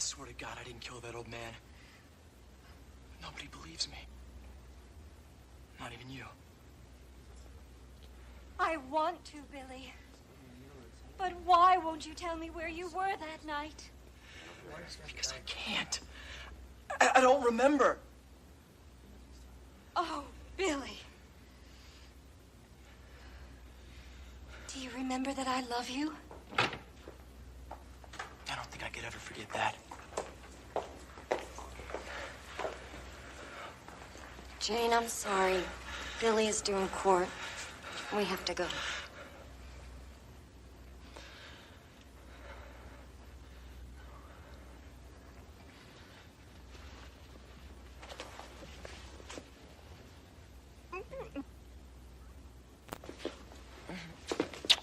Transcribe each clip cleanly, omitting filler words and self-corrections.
swear to God I didn't kill that old man. Nobody believes me. Not even you. I want to, Billy. But why won't you tell me where you were that night? Because I can't. I don't remember. Oh, Billy. Do you remember that I love you? I don't think I could ever forget that. Jane, I'm sorry. Billy is due in court. We have to go.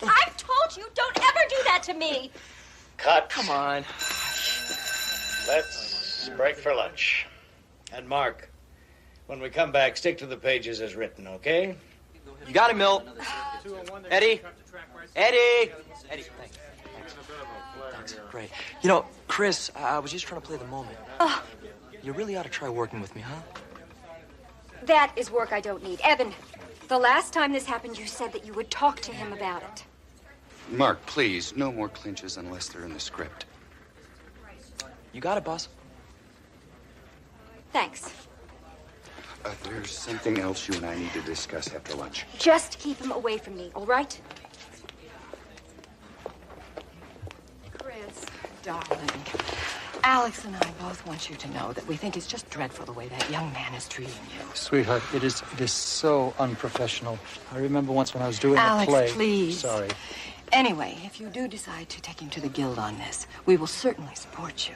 I've told you, don't ever do that to me. Cut. Come on. Let's break for lunch. And Mark, when we come back, stick to the pages as written, okay? You got it, Milt. Eddie. Eddie. Eddie, thanks. Thanks. Great. You know, Chris, I was just trying to play the moment. You really ought to try working with me, huh? That is work I don't need. Evan, the last time this happened, you said that you would talk to him about it. Mark, please, no more clinches unless they're in the script. You got it, boss. Thanks. There's something else you and I need to discuss after lunch. Just keep him away from me, all right? Chris, darling, Alex and I both want you to know that we think it's just dreadful the way that young man is treating you. Sweetheart, it is so unprofessional. I remember once when I was doing Alex, a play. please. Sorry. Anyway, if you do decide to take him to the guild on this, we will certainly support you.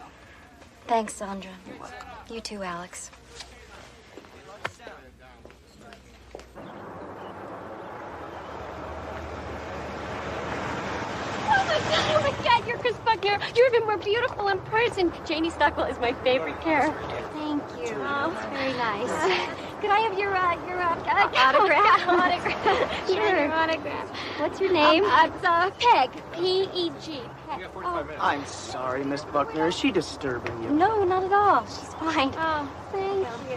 Thanks, Sandra. You're welcome. You too, Alex. Oh my God, you're Chris Buckner. You're even more beautiful in person. Janie Stockwell is my favorite character. Thank you. Oh, It's very nice. Could I have your autograph? autograph? Sure. Your autograph. What's your name? It's Peg. P-E-G. Peg. I'm sorry, Miss Buckner. Is she disturbing you? No, not at all. She's fine. Oh, thank you.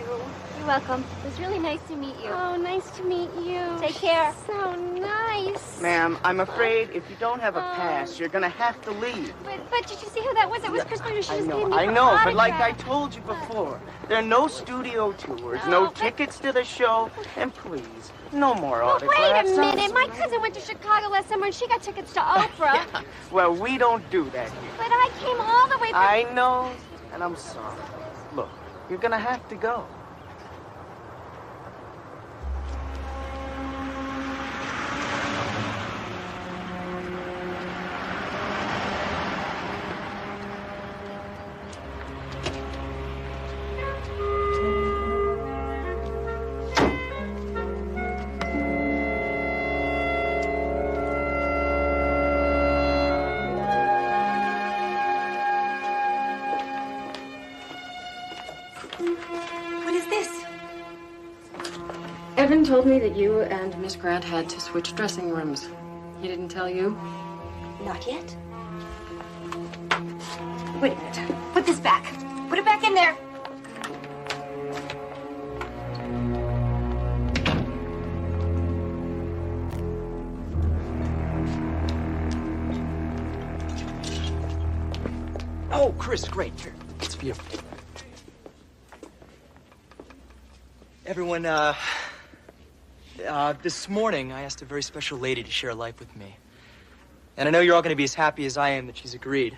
You're welcome. It was really nice to meet you. Oh, nice to meet you. Take care. So nice. Ma'am, I'm afraid if you don't have a pass, you're gonna have to leave. But did you see who that was? It was Chris Buckner. She just gave me I her know, but like I autograph. told you before, there are no studio tours, no tickets to the show, and please, no more Well, autographs. wait a minute. My cousin went to Chicago last summer and she got tickets to Oprah. Well, we don't do that here. But I came all the way from... I know, and I'm sorry. Look, you're gonna have to go. What is this? Evan told me that you and Miss Grant had to switch dressing rooms. He didn't tell you? Not yet. Wait a minute. Put this back. Put it back in there. Oh, Chris, great. Here, it's for you. Everyone, this morning I asked a very special lady to share life with me. And I know you're all going to be as happy as I am that she's agreed.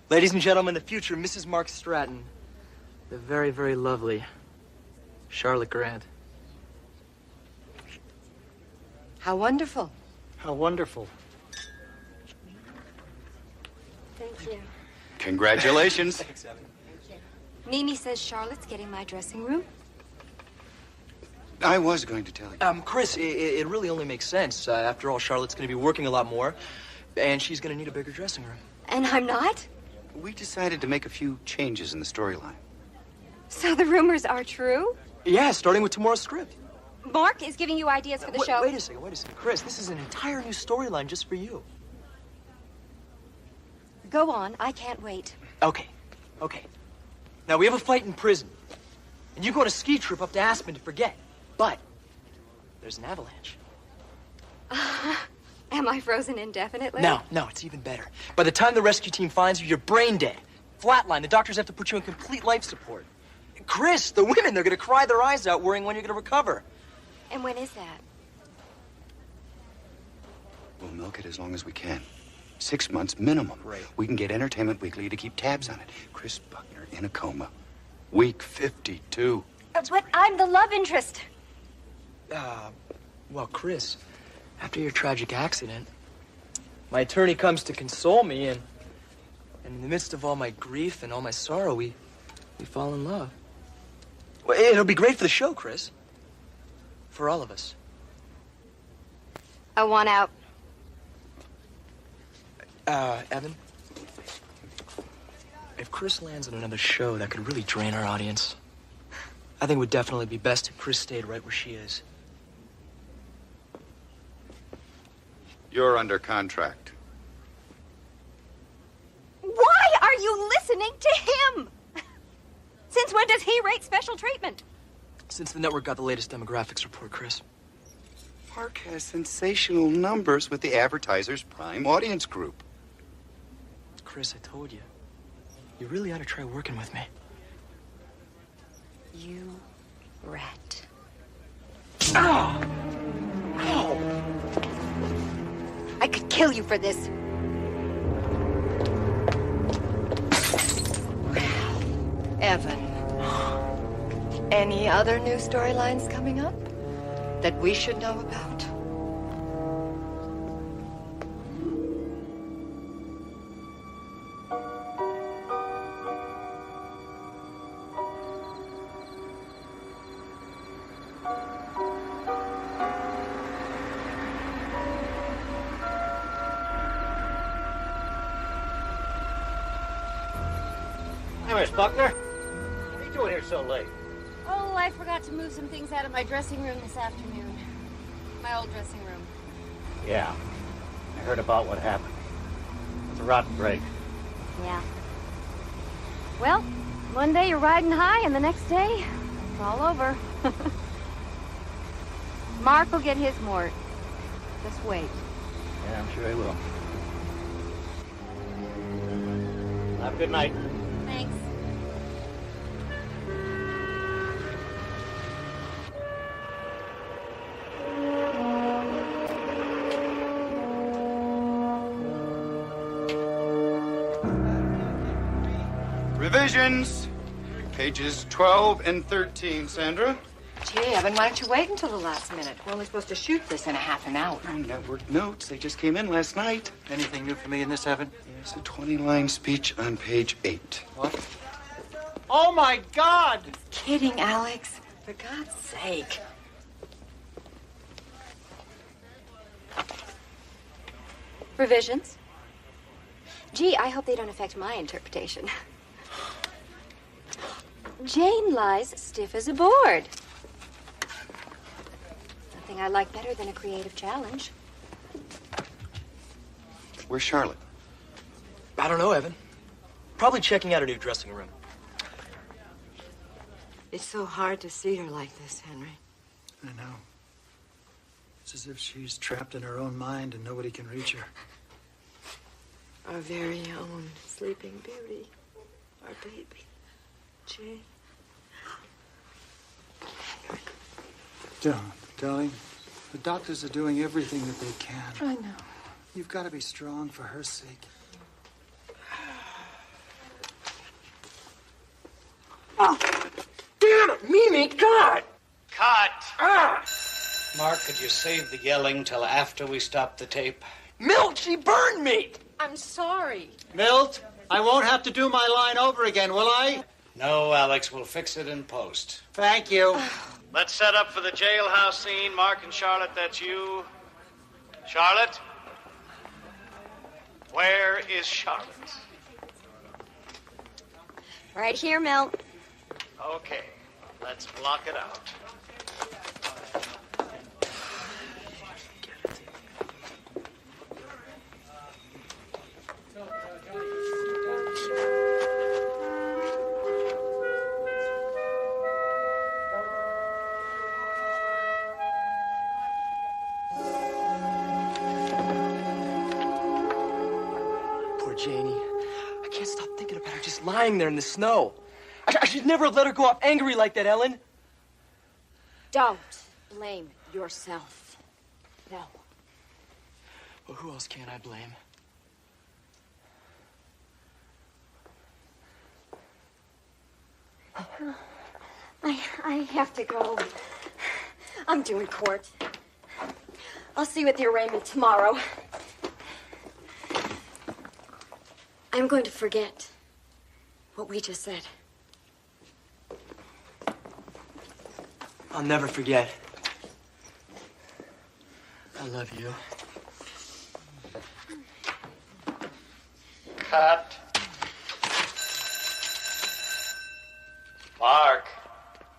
Ladies and gentlemen, the future Mrs. Mark Stratton, the very, very lovely Charlotte Grant. How wonderful. How wonderful. Thank you. Congratulations. Thanks, Evan. Mimi says Charlotte's getting my dressing room. I was going to tell you. Chris, it really only makes sense. After all, Charlotte's going to be working a lot more, and she's going to need a bigger dressing room. And I'm not? We decided to make a few changes in the storyline. So the rumors are true? Yeah, starting with tomorrow's script. Mark is giving you ideas for the show. Wait a second. Chris, this is an entire new storyline just for you. Go on. I can't wait. Okay. Okay. Now, we have a fight in prison. And you go on a ski trip up to Aspen to forget. But there's an avalanche. Am I frozen indefinitely? No, it's even better. By the time the rescue team finds you, you're brain dead. Flatline. The doctors have to put you in complete life support. Chris, the women, they're gonna cry their eyes out worrying when you're gonna recover. And when is that? We'll milk it as long as we can. 6 months minimum. Right. We can get Entertainment Weekly to keep tabs on it. Chris Buckner in a coma. Week 52. But I'm the love interest. Well, Chris, after your tragic accident, my attorney comes to console me, and in the midst of all my grief and all my sorrow, we fall in love. Well, it'll be great for the show, Chris. For all of us. I want out. Evan, if Chris lands on another show, that could really drain our audience. I think it would definitely be best if Chris stayed right where she is. You're under contract. Why are you listening to him? Since when does he rate special treatment? Since the network got the latest demographics report, Chris. Mark has sensational numbers with the advertiser's prime audience group. Chris, I told you. You really ought to try working with me. You rat. Ow! Ow! I could kill you for this. Evan, any other new storylines coming up that we should know about? Hi, Miss Buckner. What are you doing here so late? Oh, I forgot to move some things out of my dressing room this afternoon. My old dressing room. Yeah. I heard about what happened. It's a rotten break. Yeah. Well, one day you're riding high, and the next day, it's all over. Mark will get his mort. Just wait. Yeah, I'm sure he will. Have a good night. Thanks. Revisions. Pages 12 and 13, Sandra. Gee, Evan, why don't you wait until the last minute? We're only supposed to shoot this in a half an hour. Oh, network notes. They just came in last night. Anything new for me in this, Evan? There's a 20-line speech on page 8. What? Oh, my God! Kidding, Alex. For God's sake. Revisions? Gee, I hope they don't affect my interpretation. Jane lies stiff as a board. Nothing I like better than a creative challenge. Where's Charlotte? I don't know, Evan. Probably checking out her new dressing room. It's so hard to see her like this, Henry. I know. It's as if she's trapped in her own mind and nobody can reach her. Our very own Sleeping Beauty. Our baby. Jane. Don't, darling. The doctors are doing everything that they can. I know. You've got to be strong for her sake. Oh, damn it, Mimi, God! Cut! Ah! Mark, could you save the yelling till after we stop the tape? Milt, she burned me! I'm sorry. Milt, I won't have to do my line over again, will I? No, Alex, we'll fix it in post. Thank you. Let's set up for the jailhouse scene. Mark and Charlotte, that's you. Charlotte? Where is Charlotte? Right here, Milt. Okay, let's block it out. Janie. I can't stop thinking about her just lying there in the snow. I should never have let her go off angry like that, Ellen. Don't blame yourself. No. Well, who else can I blame? I have to go. I'm due in court. I'll see you at the arraignment tomorrow. I'm going to forget what we just said. I'll never forget. I love you. Cut. Mark,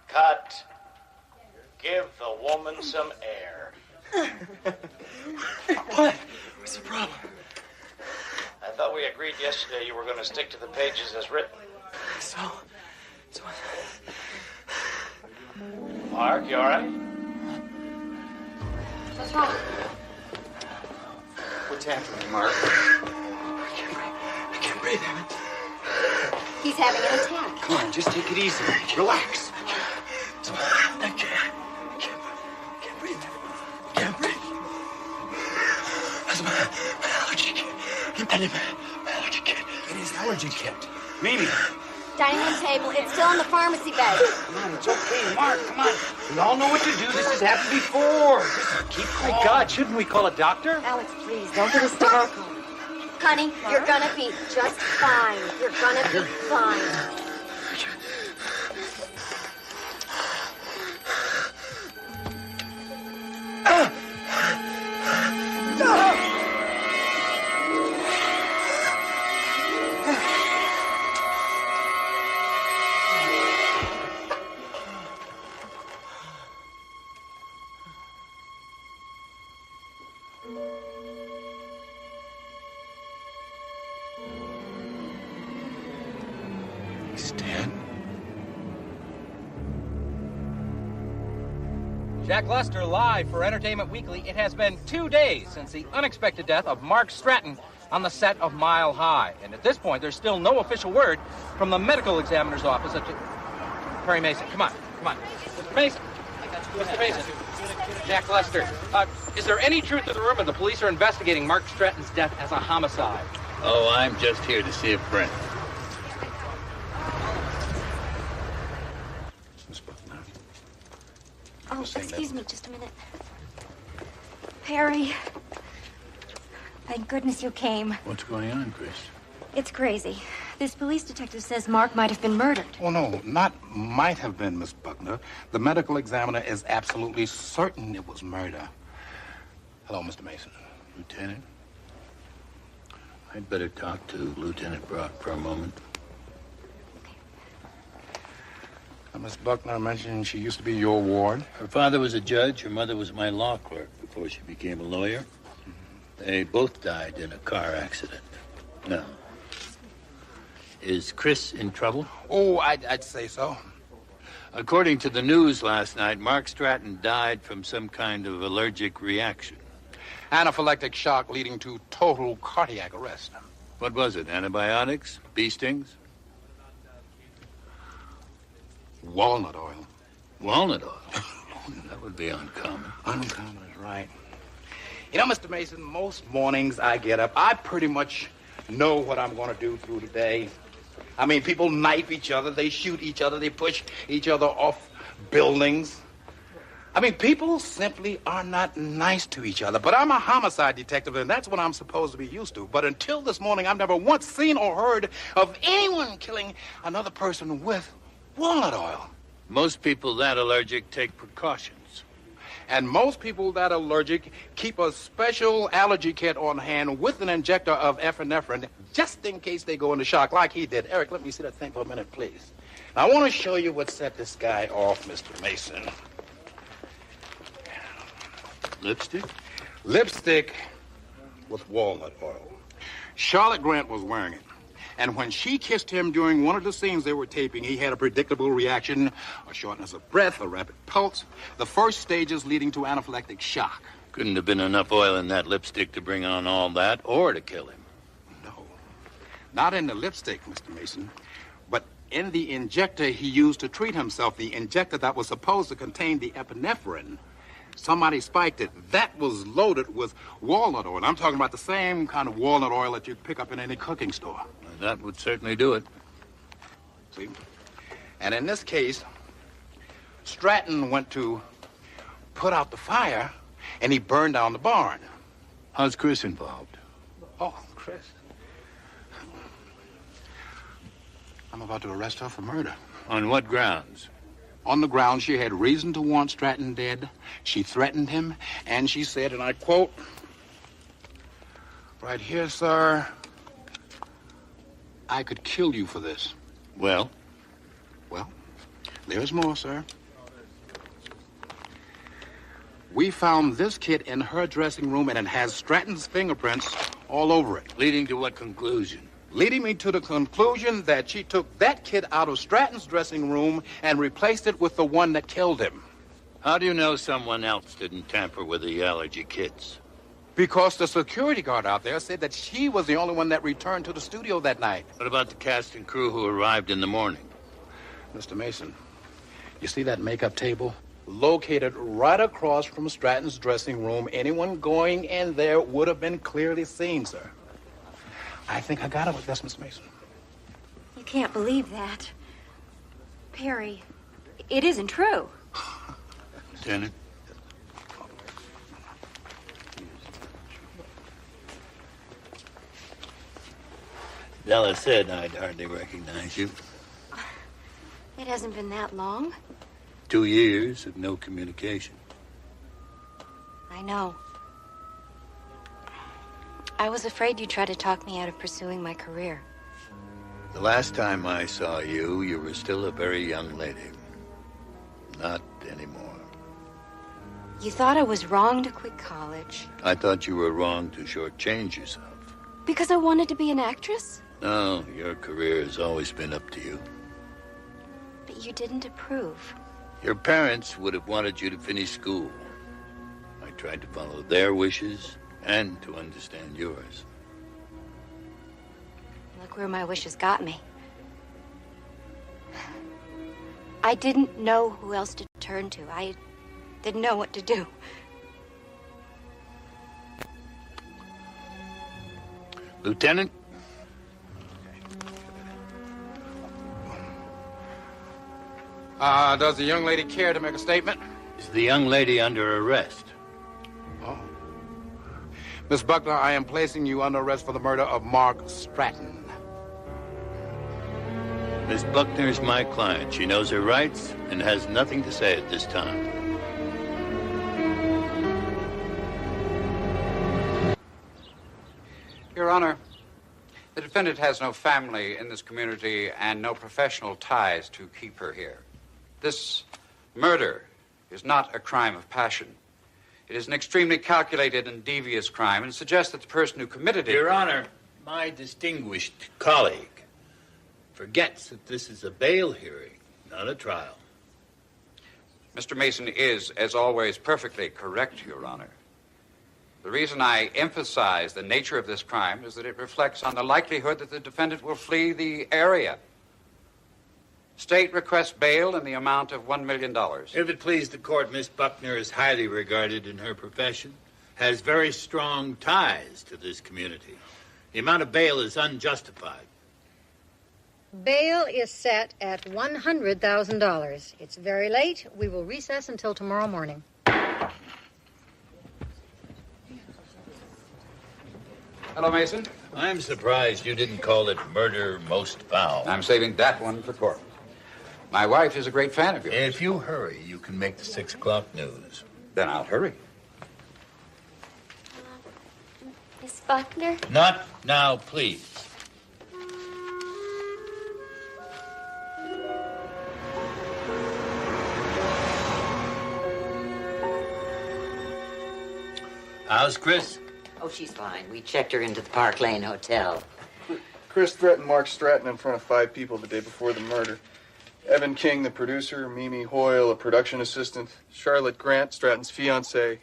cut. Give the woman some air. What? What's the problem? I thought we agreed yesterday you were going to stick to the pages as written. So Mark, you all right? What's wrong? What's happening, Mark? I can't breathe, Ellen. He's having an attack. Come on, just take it easy. Relax. I can't breathe. I can't breathe. That's my allergy kit. I need my allergy kit. It is allergy kit. Mimi. Dining room table. It's still in the pharmacy bag. Come on, it's okay, Mark. Come on. We all know what to do. This has happened before. Just keep calm. My God, shouldn't we call a doctor? Alex, please, don't get hysterical. Honey, you're gonna be just fine. You're gonna be fine. Stan? Jack Lester live for Entertainment Weekly. It has been 2 days since the unexpected death of Mark Stratton on the set of Mile High. And at this point, there's still no official word from the medical examiner's office. Perry Mason, come on. Mr. Mason. Mr. Mason. Jack Lester. Is there any truth to the rumor the police are investigating Mark Stratton's death as a homicide? Oh, I'm just here to see a friend. Miss Buckner. Oh, excuse me just a minute. Perry. Thank goodness you came. What's going on, Chris? It's crazy. This police detective says Mark might have been murdered. Oh, no, not might have been, Miss Buckner. The medical examiner is absolutely certain it was murder. Hello, Mr. Mason. Lieutenant? I'd better talk to Lieutenant Brock for a moment. Miss Buckner mentioned she used to be your ward. Her father was a judge. Her mother was my law clerk before she became a lawyer. They both died in a car accident. Now, is Chris in trouble? Oh, I'd say so. According to the news last night, Mark Stratton died from some kind of allergic reaction. Anaphylactic shock leading to total cardiac arrest. What was it? Antibiotics? Bee stings? Walnut oil. Walnut oil? That would be uncommon. Uncommon is right. You know, Mr. Mason, most mornings I get up, I pretty much know what I'm going to do through the day. I mean, people knife each other, they shoot each other, they push each other off buildings. I mean, people simply are not nice to each other. But I'm a homicide detective, and that's what I'm supposed to be used to. But until this morning, I've never once seen or heard of anyone killing another person with walnut oil. Most people that allergic take precautions. And most people that are allergic keep a special allergy kit on hand with an injector of epinephrine just in case they go into shock like he did. Eric, let me see that thing for a minute, please. Now, I want to show you what set this guy off, Mr. Mason. Lipstick? Lipstick with walnut oil. Charlotte Grant was wearing it. And when she kissed him during one of the scenes they were taping, he had a predictable reaction, a shortness of breath, a rapid pulse, the first stages leading to anaphylactic shock. Couldn't have been enough oil in that lipstick to bring on all that or to kill him. No. Not in the lipstick, Mr. Mason, but in the injector he used to treat himself, the injector that was supposed to contain the epinephrine. Somebody spiked it. That was loaded with walnut oil. I'm talking about the same kind of walnut oil that you'd pick up in any cooking store. That would certainly do it. See? And in this case, Stratton went to put out the fire, and he burned down the barn. How's Chris involved? Oh, Chris. I'm about to arrest her for murder. On what grounds? On the grounds she had reason to want Stratton dead. She threatened him, and she said, and I quote, right here, sir, I could kill you for this. Well? Well, there's more, sir. We found this kit in her dressing room, and it has Stratton's fingerprints all over it. Leading to what conclusion? Leading me to the conclusion that she took that kit out of Stratton's dressing room and replaced it with the one that killed him. How do you know someone else didn't tamper with the allergy kits? Because the security guard out there said that she was the only one that returned to the studio that night. What about the cast and crew who arrived in the morning? Mr. Mason, you see that makeup table? Located right across from Stratton's dressing room. Anyone going in there would have been clearly seen, sir. I think I got it with this, Miss Mason. You can't believe that. Perry, it isn't true. Lieutenant? Della said I'd hardly recognize you. It hasn't been that long. 2 years of no communication. I know. I was afraid you'd try to talk me out of pursuing my career. The last time I saw you, you were still a very young lady. Not anymore. You thought I was wrong to quit college. I thought you were wrong to shortchange yourself. Because I wanted to be an actress? No, your career has always been up to you. But you didn't approve. Your parents would have wanted you to finish school. I tried to follow their wishes and to understand yours. Look where my wishes got me. I didn't know who else to turn to. I didn't know what to do. Lieutenant? Does the young lady care to make a statement? Is the young lady under arrest? Oh. Miss Buckner, I am placing you under arrest for the murder of Mark Stratton. Miss Buckner is my client. She knows her rights and has nothing to say at this time. Your Honor, the defendant has no family in this community and no professional ties to keep her here. This murder is not a crime of passion. It is an extremely calculated and devious crime and suggests that the person who committed it... Your Honor, my distinguished colleague forgets that this is a bail hearing, not a trial. Mr. Mason is, as always, perfectly correct, Your Honor. The reason I emphasize the nature of this crime is that it reflects on the likelihood that the defendant will flee the area. State requests bail in the amount of $1 million. If it please the court, Miss Buckner is highly regarded in her profession, has very strong ties to this community. The amount of bail is unjustified. Bail is set at $100,000. It's very late. We will recess until tomorrow morning. Hello, Mason. I'm surprised you didn't call it murder most foul. I'm saving that one for court. My wife is a great fan of yours. If you hurry, you can make the 6 o'clock news. Then I'll hurry. Miss Buckner? Not now, please. How's Chris? Oh, she's fine. We checked her into the Park Lane Hotel. Chris threatened Mark Stratton in front of 5 people the day before the murder. Evan King, the producer, Mimi Hoyle, a production assistant, Charlotte Grant, Stratton's fiancée,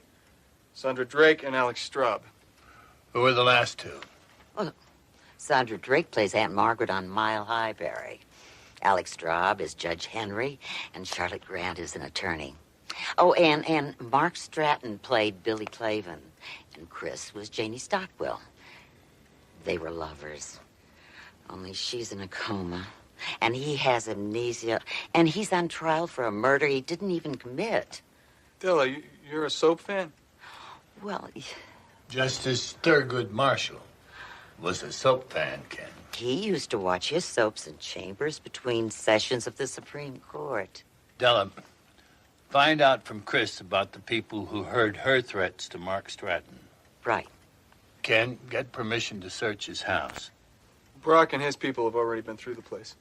Sandra Drake, and Alex Straub. Who were the last 2? Well, Sandra Drake plays Aunt Margaret on Mile High, Barry. Alex Straub is Judge Henry, and Charlotte Grant is an attorney. Oh, and Mark Stratton played Billy Clavin, and Chris was Janie Stockwell. They were lovers. Only she's in a coma, and he has amnesia, and he's on trial for a murder he didn't even commit. Della, you're a soap fan? Well, Justice Thurgood Marshall was a soap fan, Ken. he used to watch his soaps in chambers between sessions of the Supreme Court. Della, find out from Chris about the people who heard her threats to Mark Stratton. Right. Ken, get permission to search his house. Brock and his people have already been through the place.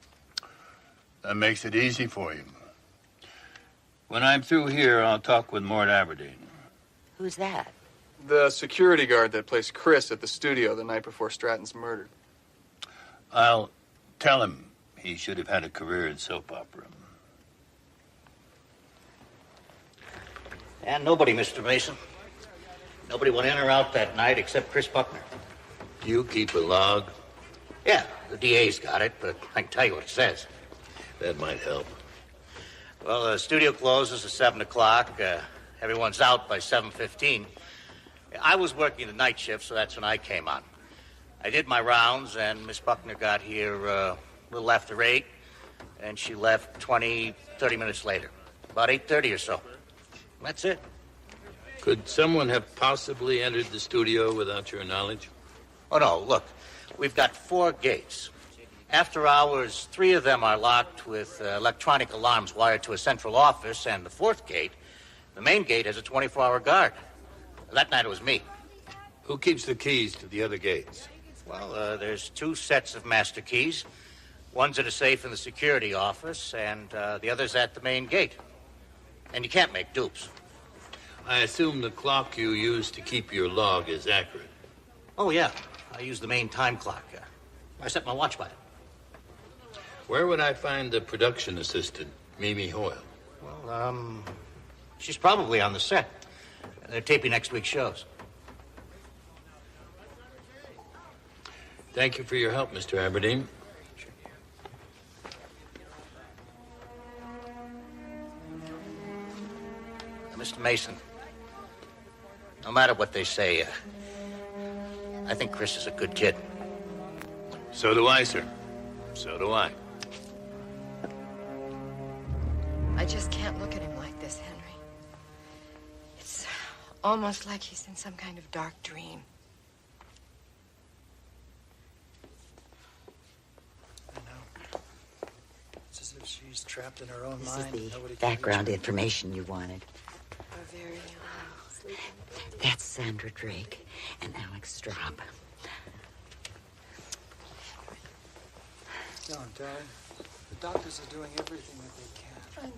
That makes it easy for you. When I'm through here, I'll talk with Mort Aberdeen. Who's that? The security guard that placed Chris at the studio the night before Stratton's murder. I'll tell him he should have had a career in soap opera. And nobody, Mr. Mason. Nobody went in or out that night except Chris Buckner. You keep a log? Yeah, the DA's got it, but I can tell you what it says. That might help. Well, the studio closes at 7 o'clock. Everyone's out by 7:15. I was working the night shift, so that's when I came on. I did my rounds, and Miss Buckner got here a little after 8, and she left 20, 30 minutes later. About 8:30 or so. That's it. Could someone have possibly entered the studio without your knowledge? Oh, no, look. We've got 4 gates. After hours, 3 of them are locked with electronic alarms wired to a central office, and the 4th gate, the main gate, has a 24-hour guard. That night it was me. Who keeps the keys to the other gates? Well, there's 2 sets of master keys. One's in a safe in the security office, and the other's at the main gate. And you can't make dupes. I assume the clock you use to keep your log is accurate. Oh, yeah. I use the main time clock. I set my watch by it. Where would I find the production assistant, Mimi Hoyle? Well, she's probably on the set. They're taping next week's shows. Thank you for your help, Mr. Aberdeen. Mr. Mason, no matter what they say, I think Chris is a good kid. So do I, sir. So do I. I just can't look at him like this, Henry. It's almost like he's in some kind of dark dream. I know. It's as if she's trapped in her own This mind. is Nobody the can background reach her. information you wanted. We're very sleeping. That's Sandra Drake and Alex Straub. Don't, darling. The doctors are doing everything that they can. I know.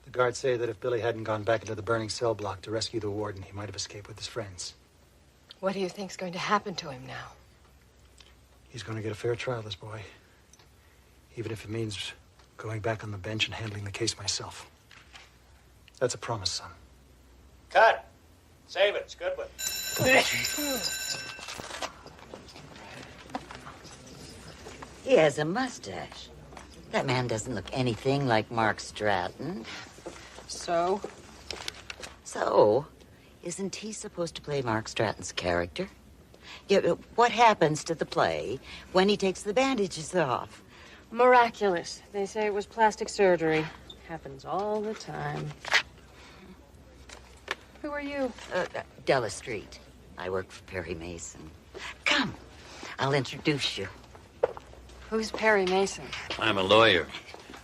The guards say that if Billy hadn't gone back into the burning cell block to rescue the warden, he might have escaped with his friends. What do you think's going to happen to him now? He's going to get a fair trial, this boy. Even if it means going back on the bench and handling the case myself. That's a promise, son. Cut. Save it. It's a good one. He has a mustache. That man doesn't look anything like Mark Stratton. So? So, isn't he supposed to play Mark Stratton's character? Yeah, what happens to the play when he takes the bandages off? Miraculous. They say it was plastic surgery. Happens all the time. Who are you? Della Street. I work for Perry Mason. Come, I'll introduce you. Who's Perry Mason? I'm a lawyer.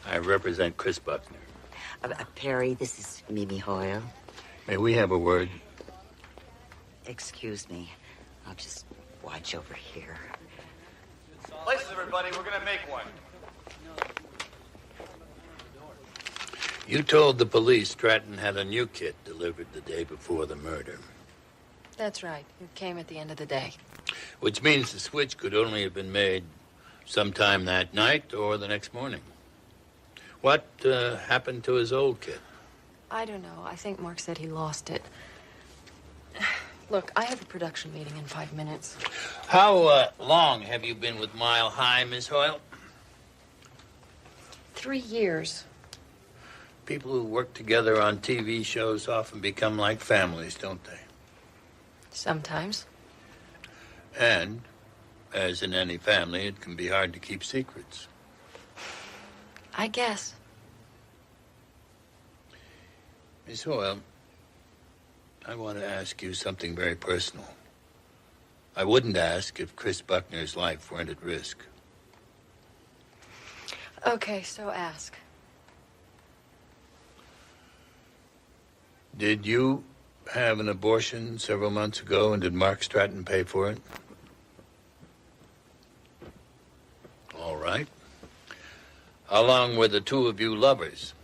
I represent Chris Buckner. Perry, this is Mimi Hoyle. May we have a word? Excuse me. I'll just watch over here. Places, everybody. We're going to make one. You told the police Stratton had a new kit delivered the day before the murder, That's right. It came at the end of the day. which means the switch could only have been made sometime that night or the next morning. What happened to his old kit? I don't know. I think Mark said he lost it. Look, I have a production meeting in 5 minutes. How long have you been with Mile High, Miss Hoyle? 3 years. People who work together on TV shows often become like families, don't they? Sometimes. And, as in any family, it can be hard to keep secrets. I guess. Miss Hoyle, I want to ask you something very personal. I wouldn't ask if Chris Buckner's life weren't at risk. Okay, so ask. Did you have an abortion several months ago, and did Mark Stratton pay for it? All right. How long were the two of you lovers?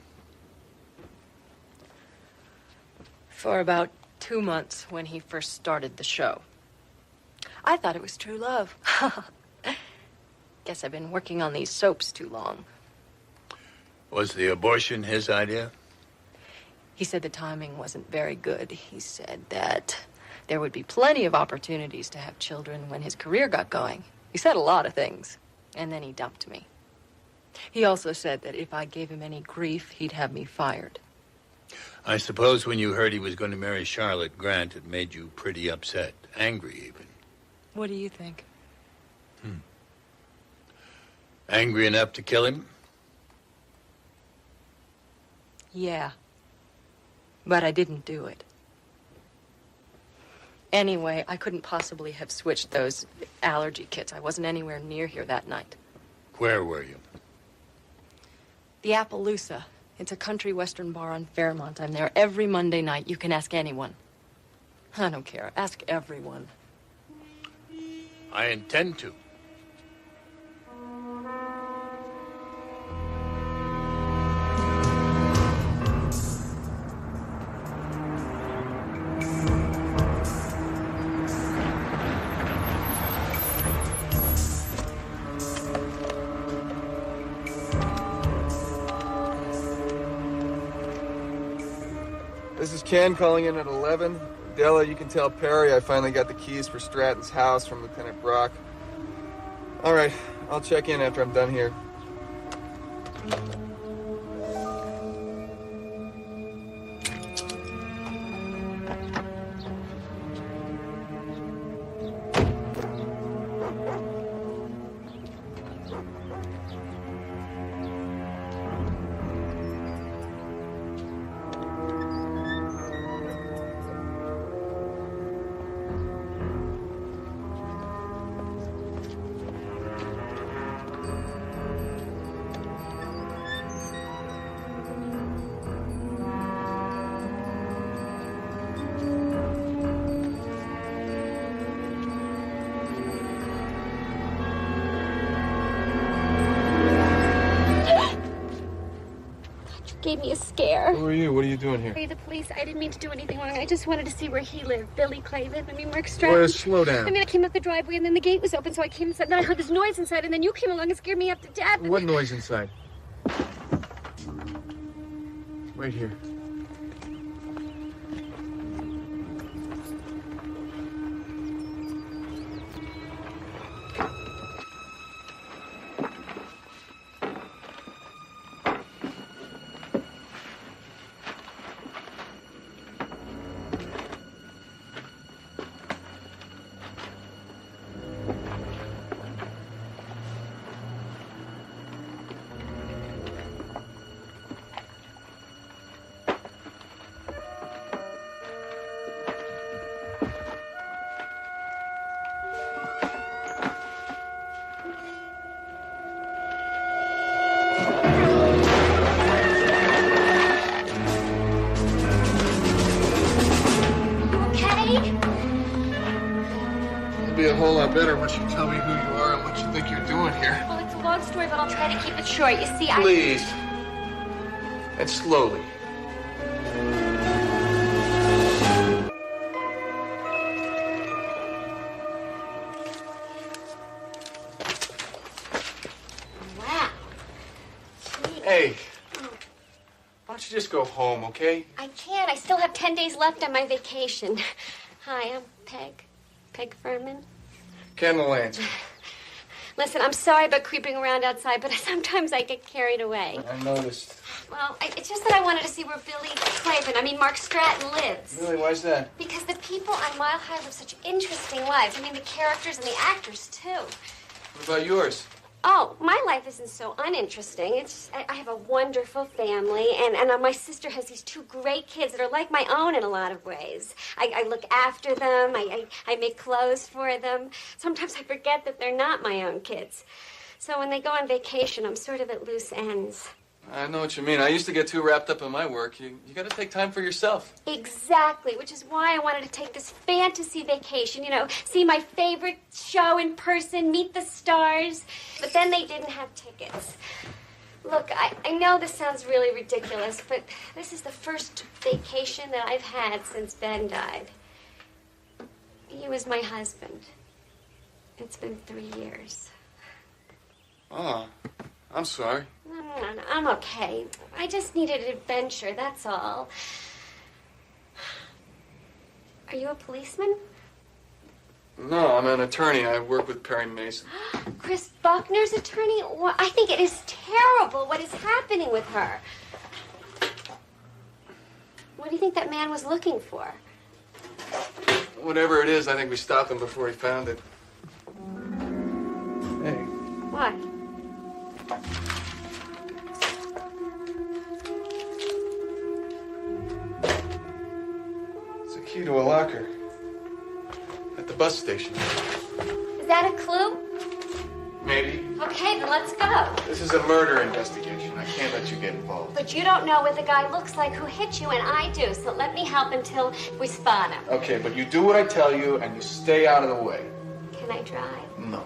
For about 2 months when he first started the show. I thought it was true love. Guess I've been working on these soaps too long. Was the abortion his idea? He said the timing wasn't very good. He said that there would be plenty of opportunities to have children when his career got going. He said a lot of things, and then he dumped me. He also said that if I gave him any grief, he'd have me fired. I suppose when you heard he was going to marry Charlotte Grant, it made you pretty upset, angry even. What do you think? Angry enough to kill him? Yeah. But I didn't do it. Anyway, I couldn't possibly have switched those allergy kits. I wasn't anywhere near here that night. Where were you? The Appaloosa. It's a country western bar on Fairmont. I'm there every Monday night. You can ask anyone. I don't care. Ask everyone. I intend to. This is Ken calling in at 11. Della, you can tell Perry I finally got the keys for Stratton's house from Lieutenant Brock. All right, I'll check in after I'm done here. Gave me a scare. Who are you? What are you doing here? Hey, the police. I didn't mean to do anything wrong. I just wanted to see where he lived. Billy Clavin. I mean, Mark Stratton. Boy, slow down. I mean, I came up the driveway and then the gate was open, so I came inside. Then I heard this noise inside, and then you came along and scared me up to death. What noise inside? Wait here. Be a whole lot better once you tell me who you are and what you think you're doing here. Well, it's a long story, but I'll try to keep it short. You see, Please. And slowly. Wow. Hey. Why don't you just go home, okay? I can't. I still have 10 days left on my vacation. Hi, I'm Peg. Peg Furman. Ken Mullane. Listen, I'm sorry about creeping around outside, but sometimes I get carried away. I noticed. Well, it's just that I wanted to see where Mark Stratton lives. Really? Why's that? Because the people on Mile High live such interesting lives. I mean, the characters and the actors, too. What about yours? Oh, my life isn't so uninteresting. It's I have a wonderful family, and my sister has these 2 great kids that are like my own in a lot of ways. I look after them. I make clothes for them. Sometimes I forget that they're not my own kids. So when they go on vacation, I'm sort of at loose ends. I know what you mean. I used to get too wrapped up in my work. You got to take time for yourself. Exactly, which is why I wanted to take this fantasy vacation, see my favorite show in person, meet the stars. But then they didn't have tickets. Look, I know this sounds really ridiculous, but this is the first vacation that I've had since Ben died. He was my husband. It's been 3 years. Oh, I'm sorry. No, I'm okay. I just needed an adventure, that's all. Are you a policeman? No, I'm an attorney. I work with Perry Mason. Chris Buckner's attorney? Well, I think it is terrible what is happening with her. What do you think that man was looking for? Whatever it is, I think we stopped him before he found it. Hey. What? It's a key to a locker at the bus station. Is that a clue? Maybe. Okay, then let's go. This is a murder investigation. I can't let you get involved. But you don't know what the guy looks like who hit you, and I do, so let me help until we spot him. Okay, but you do what I tell you, and you stay out of the way. Can I drive? No.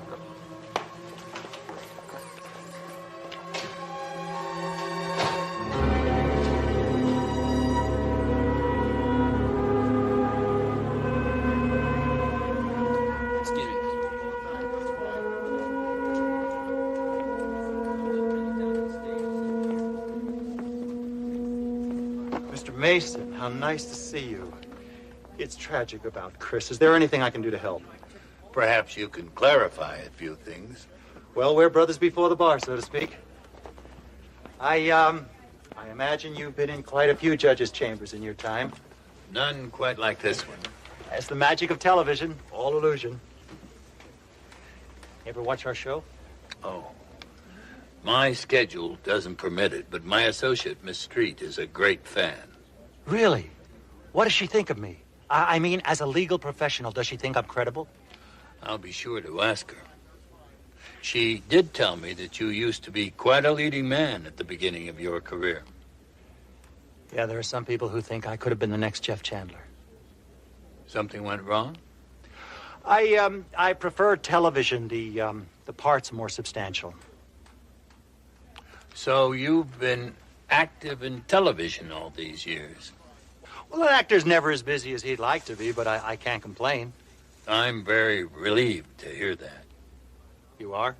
Mason, how nice to see you. It's tragic about Chris. Is there anything I can do to help? Perhaps you can clarify a few things. Well, we're brothers before the bar, so to speak. I imagine you've been in quite a few judges' chambers in your time. None quite like this one. That's the magic of television. All illusion. Ever watch our show? Oh. My schedule doesn't permit it, but my associate, Miss Street, is a great fan. Really? What does she think of me? I mean, as a legal professional, does she think I'm credible? I'll be sure to ask her. She did tell me that you used to be quite a leading man at the beginning of your career. Yeah, there are some people who think I could have been the next Jeff Chandler. Something went wrong? I prefer television. The parts are more substantial. So you've been active in television all these years? Well, an actor's never as busy as he'd like to be, but I can't complain. I'm very relieved to hear that. You are?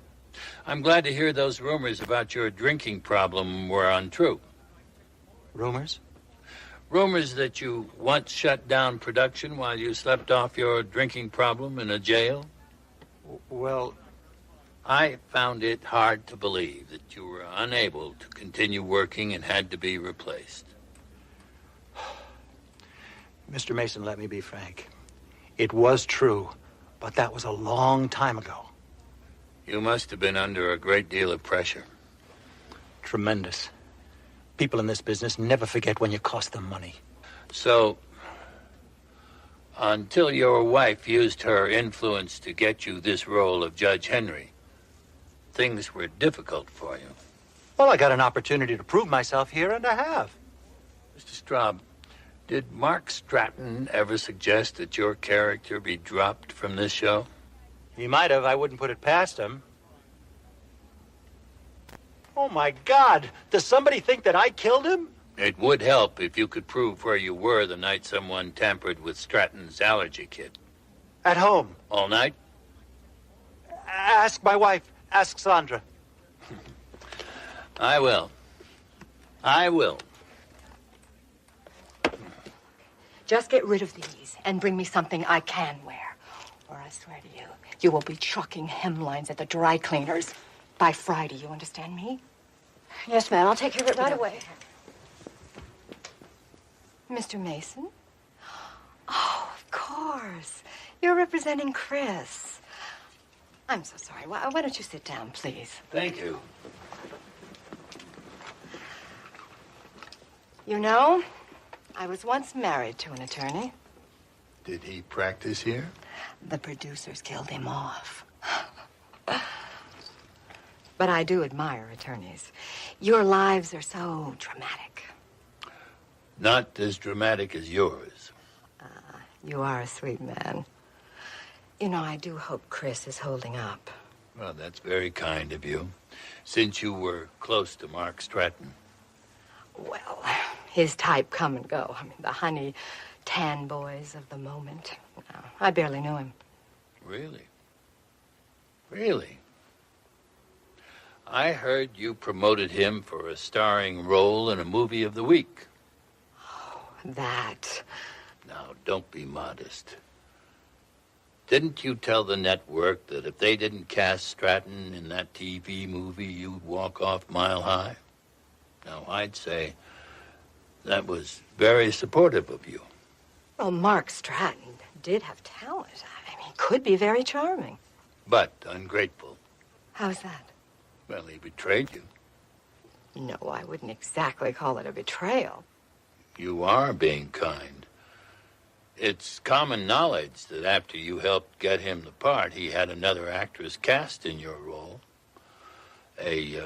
I'm glad to hear those rumors about your drinking problem were untrue. Rumors? Rumors that you once shut down production while you slept off your drinking problem in a jail? Well, I found it hard to believe that you were unable to continue working and had to be replaced. Mr. Mason, let me be frank. It was true, but that was a long time ago. You must have been under a great deal of pressure. Tremendous. People in this business never forget when you cost them money. So, until your wife used her influence to get you this role of Judge Henry, things were difficult for you. Well, I got an opportunity to prove myself here, and I have. Mr. Straub, did Mark Stratton ever suggest that your character be dropped from this show? He might have. I wouldn't put it past him. Oh, my God. Does somebody think that I killed him? It would help if you could prove where you were the night someone tampered with Stratton's allergy kit. At home. All night? Ask my wife. Ask Sandra. I will. Just get rid of these and bring me something I can wear. Or I swear to you, you will be trucking hemlines at the dry cleaners by Friday. You understand me? Yes, ma'am. I'll take care of it right away. Mr. Mason? Oh, of course. You're representing Chris. I'm so sorry. Why don't you sit down, please? Thank you. You know, I was once married to an attorney. Did he practice here? The producers killed him off. But I do admire attorneys. Your lives are so dramatic. Not as dramatic as yours. You are a sweet man. You know, I do hope Chris is holding up. Well, that's very kind of you. Since you were close to Mark Stratton. Well, his type come and go. I mean, the honey tan boys of the moment. No, I barely knew him. Really? Really? I heard you promoted him for a starring role in a movie of the week. Oh, that. Now, don't be modest. Didn't you tell the network that if they didn't cast Stratton in that TV movie, you'd walk off Mile High? Now, I'd say that was very supportive of you. Well, Mark Stratton did have talent. I mean, he could be very charming. But ungrateful. How's that? Well, he betrayed you. No, I wouldn't exactly call it a betrayal. You are being kind. It's common knowledge that after you helped get him the part, he had another actress cast in your role. A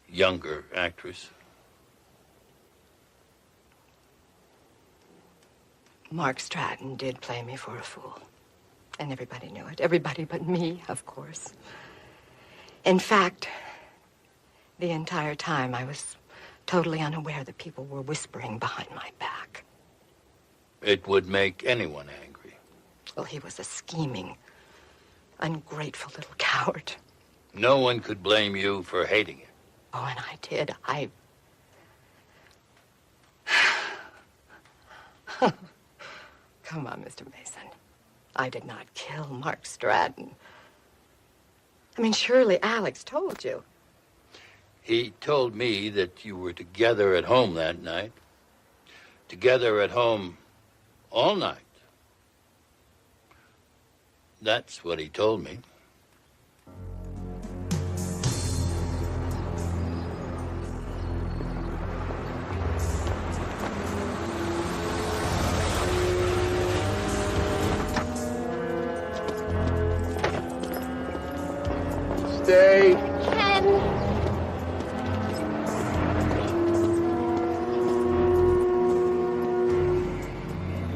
younger actress. Mark Stratton did play me for a fool. And everybody knew it. Everybody but me, of course. In fact, the entire time I was totally unaware that people were whispering behind my back. It would make anyone angry. Well, he was a scheming, ungrateful little coward. No one could blame you for hating him. Oh, and I did. Come on, Mr. Mason. I did not kill Mark Stratton. I mean, surely Alex told you. He told me that you were together at home that night. Together at home all night. That's what he told me. Stay. Ken!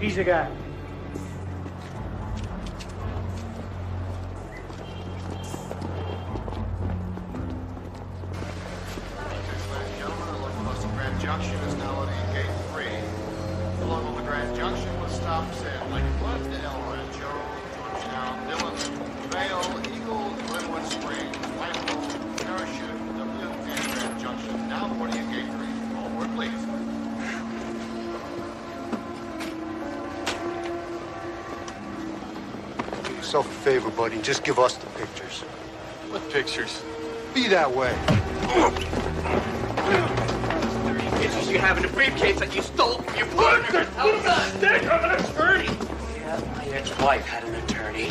Easy, guy. Grand Junction is now at Gate 3. Along with the Grand Junction with stops in Lakewood, El Rancho, Georgetown, Dillon, Vale, Eagle, Glenwood Springs, Lambeau, Parachute, Dublin, and Grand Junction. Now boarding at Gate 3. All aboard, please. Do yourself a favor, buddy, and just give us the pictures. What pictures? Be that way. Pictures you have in the briefcase that you stole from your partner. How's that? They have an attorney. Yeah, my ex-wife had an attorney.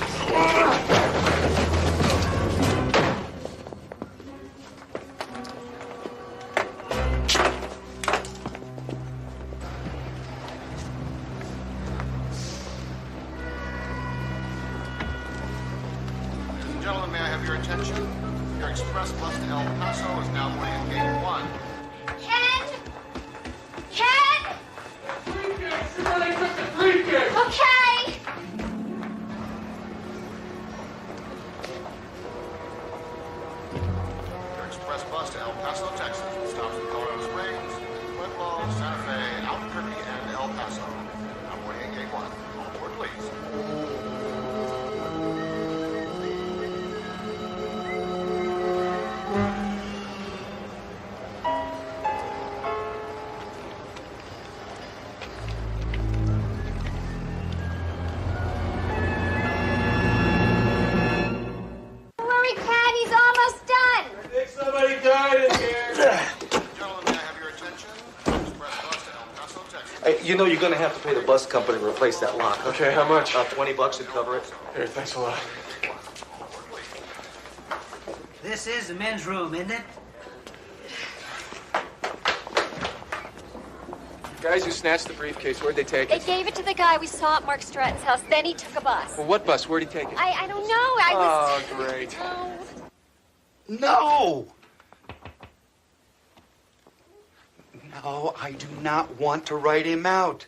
Ladies and gentlemen, may I have your attention? Your express bus to El Paso is now boarding at Gate 1. Ken! Ken! Okay! Your express bus to El Paso, Texas. Stops in Colorado Springs, Pueblo, Santa Fe, Albuquerque, and El Paso. Now boarding at Gate 1. All aboard, please. You know you're gonna have to pay the bus company to replace that lock. Huh? Okay, how much? $20 should cover it. Here, thanks a lot. This is the men's room, isn't it? Guys who snatched the briefcase, where'd they take They it? gave it to the guy we saw at Mark Stratton's house. Then he took a bus. Well, what bus? Where'd he take it? I don't know. I was. Oh, great. Oh. No! No, I do not want to write him out.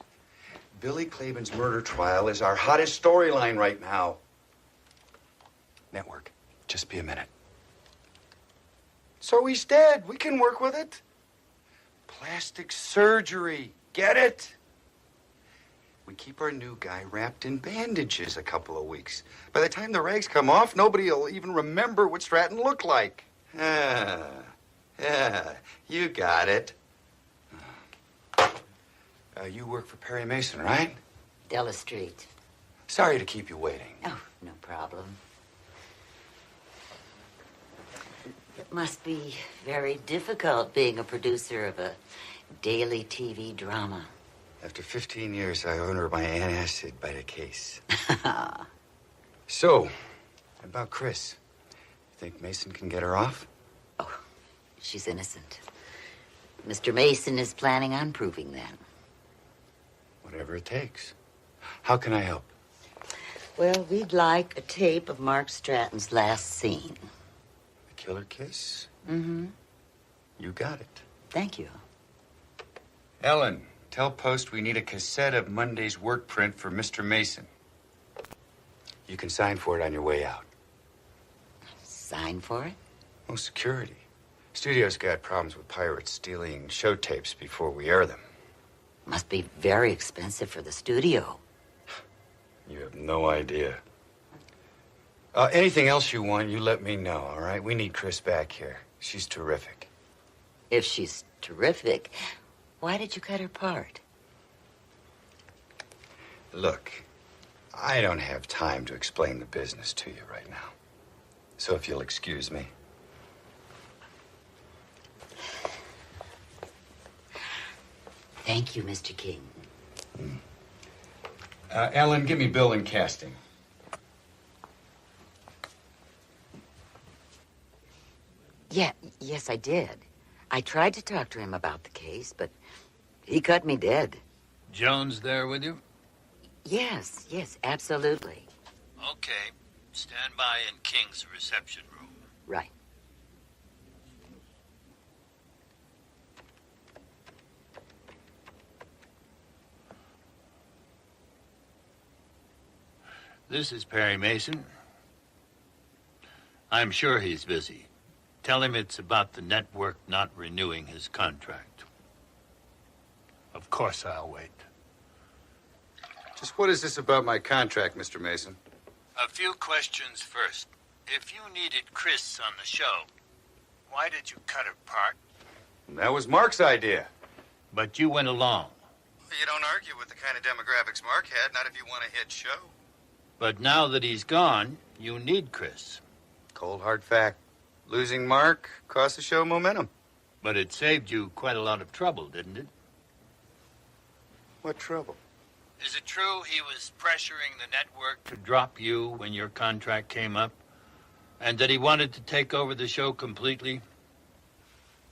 Billy Clavin's murder trial is our hottest storyline right now. Network, just be a minute. So he's dead. We can work with it. Plastic surgery. Get it? We keep our new guy wrapped in bandages a couple of weeks. By the time the rags come off, nobody will even remember what Stratton looked like. Yeah, you got it. You work for Perry Mason, right? Della Street. Sorry to keep you waiting. Oh, no problem. It must be very difficult being a producer of a daily TV drama. After 15 years, I ordered my antacid by the case. So, about Chris. Think Mason can get her off? Oh, she's innocent. Mr. Mason is planning on proving that. Whatever it takes. How can I help? Well, we'd like a tape of Mark Stratton's last scene. The killer case? Mm-hmm. You got it. Thank you. Ellen, tell Post we need a cassette of Monday's work print for Mr. Mason. You can sign for it on your way out. Sign for it? Oh, security. Studio's got problems with pirates stealing show tapes before we air them. Must be very expensive for the studio. You have no idea. Anything else you want, you let me know, all right? We need Chris back here. She's terrific. If she's terrific, why did you cut her part? Look, I don't have time to explain the business to you right now. So if you'll excuse me. Thank you, Mr. King. Ellen, give me Bill and casting. Yes, I did. I tried to talk to him about the case, but he cut me dead. Jones there with you? Yes, absolutely. Okay. Stand by in King's reception room. Right. This is Perry Mason. I'm sure he's busy. Tell him it's about the network not renewing his contract. Of course I'll wait. Just what is this about my contract, Mr. Mason? A few questions first. If you needed Chris on the show, why did you cut her part? That was Mark's idea. But you went along. You don't argue with the kind of demographics Mark had, not if you want a hit show. But now that he's gone, you need Chris. Cold hard fact. Losing Mark cost the show momentum. But it saved you quite a lot of trouble, didn't it? What trouble? Is it true he was pressuring the network to drop you when your contract came up? And that he wanted to take over the show completely?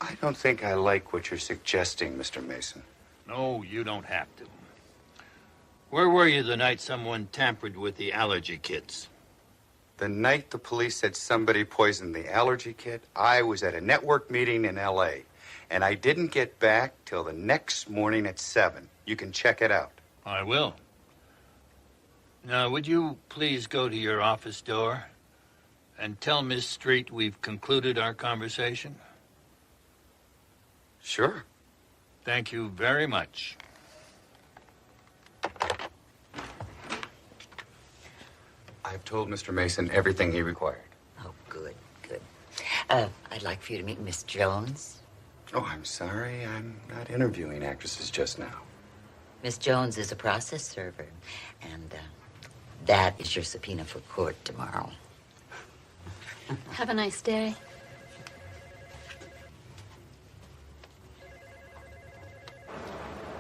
I don't think I like what you're suggesting, Mr. Mason. No, you don't have to. Where were you the night someone tampered with the allergy kits? The night the police said somebody poisoned the allergy kit, I was at a network meeting in L.A., and I didn't get back till the next morning at 7. You can check it out. I will. Now, would you please go to your office door and tell Miss Street we've concluded our conversation? Sure. Thank you very much. I've told Mr. Mason everything he required. Oh, good. I'd like for you to meet Miss Jones. Oh, I'm sorry. I'm not interviewing actresses just now. Miss Jones is a process server, and that is your subpoena for court tomorrow. Have a nice day.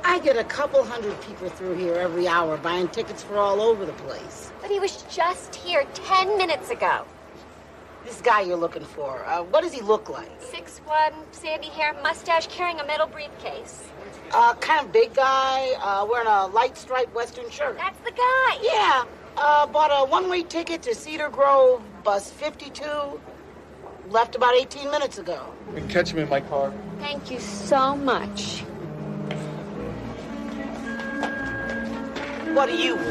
I get a couple hundred people through here every hour buying tickets for all over the place. But he was just here 10 minutes ago. This guy you're looking for, what does he look like? 6'1", sandy hair, mustache, carrying a metal briefcase. Kind of big guy, wearing a light striped Western shirt. That's the guy. Yeah, bought a one-way ticket to Cedar Grove, bus 52. Left about 18 minutes ago. You can catch him in my car. Thank you so much. What do you want?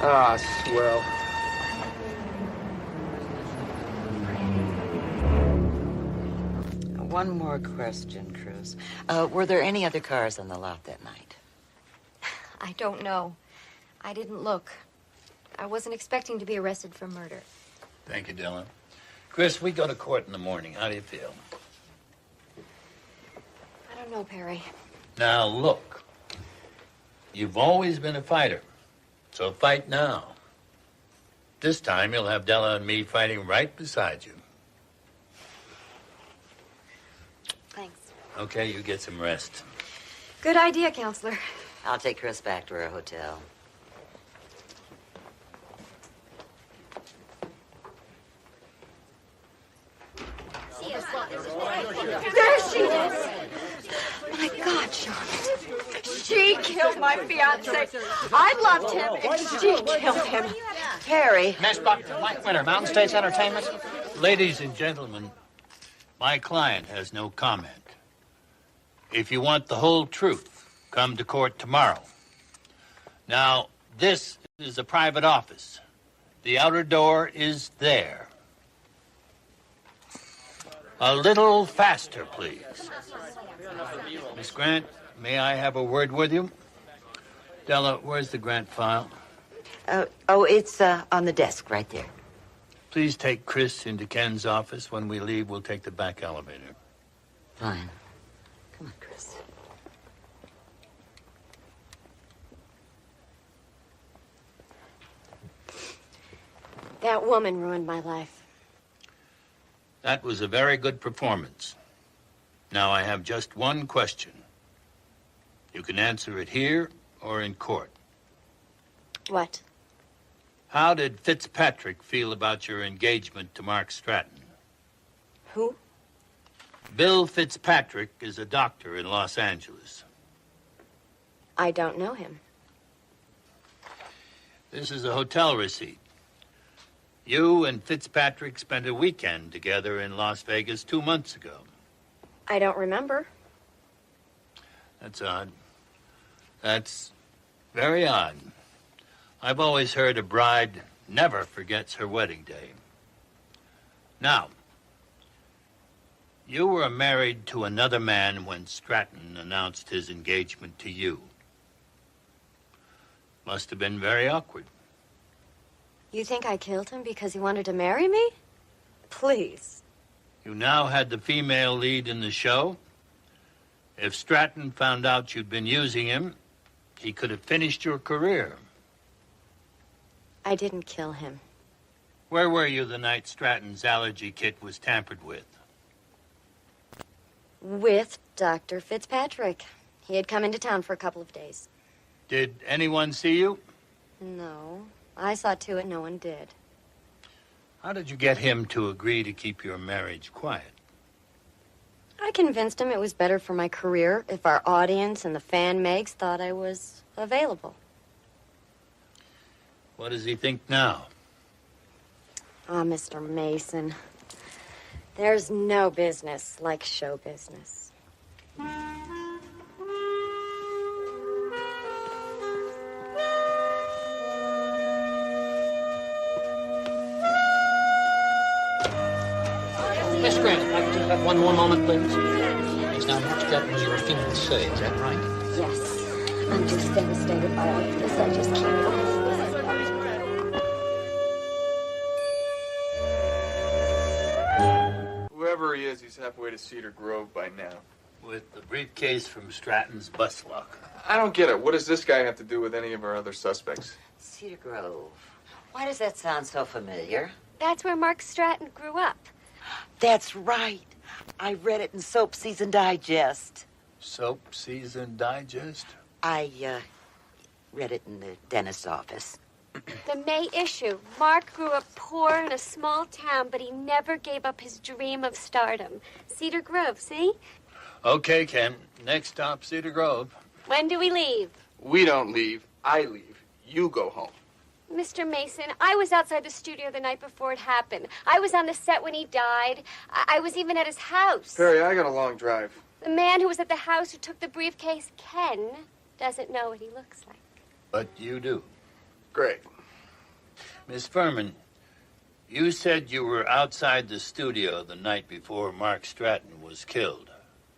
Ah, swell. One more question, Cruz. Were there any other cars on the lot that night? I don't know. I didn't look. I wasn't expecting to be arrested for murder. Thank you, Dylan. Chris, we go to court in the morning. How do you feel? I don't know, Perry. Now, look. You've always been a fighter. So fight now. This time, you'll have Della and me fighting right beside you. Thanks. Okay, you get some rest. Good idea, Counselor. I'll take Chris back to her hotel. There she is. My God, Charlotte. She killed my fiancé. I loved him, and she killed him. Perry. Miss Buck, Mike Winter, Mountain States Entertainment. Ladies and gentlemen, my client has no comment. If you want the whole truth, come to court tomorrow. Now, this is a private office. The outer door is there. A little faster, please. Miss Grant, may I have a word with you? Della, where's the Grant file? It's on the desk right there. Please take Chris into Ken's office. When we leave, we'll take the back elevator. Fine. Come on, Chris. That woman ruined my life. That was a very good performance. Now I have just one question. You can answer it here or in court. What? How did Fitzpatrick feel about your engagement to Mark Stratton? Who? Bill Fitzpatrick is a doctor in Los Angeles. I don't know him. This is a hotel receipt. You and Fitzpatrick spent a weekend together in Las Vegas 2 months ago. I don't remember. That's odd. That's very odd. I've always heard a bride never forgets her wedding day. Now, you were married to another man when Stratton announced his engagement to you. Must have been very awkward. You think I killed him because he wanted to marry me? Please. You now had the female lead in the show. If Stratton found out you'd been using him, he could have finished your career. I didn't kill him. Where were you the night Stratton's allergy kit was tampered with? With Dr. Fitzpatrick. He had come into town for a couple of days. Did anyone see you? No. I saw to it no one did. How did you get him to agree to keep your marriage quiet? I convinced him it was better for my career if our audience and the fan mags thought I was available. What does he think now? Ah, Mr. Mason. There's no business like show business. Miss Grant, if I could just have one more moment, please. Yes, now, Mark Stratton was your fiancé, is that right? Yes. I'm just devastated by all of this. I just can't. Whoever he is, he's halfway to Cedar Grove by now. With the briefcase from Stratton's bus locker. I don't get it. What does this guy have to do with any of our other suspects? Cedar Grove. Why does that sound so familiar? That's where Mark Stratton grew up. That's right. I read it in Soap Season Digest. Soap Season Digest? I read it in the dentist's office. The May issue. Mark grew up poor in a small town, but he never gave up his dream of stardom. Cedar Grove, see? Okay, Ken. Next stop, Cedar Grove. When do we leave? We don't leave. I leave. You go home. Mr. Mason, I was outside the studio the night before it happened. I was on the set when he died. I was even at his house. Perry, I got a long drive. The man who was at the house who took the briefcase, Ken, doesn't know what he looks like. But you do. Great. Miss Furman, you said you were outside the studio the night before Mark Stratton was killed.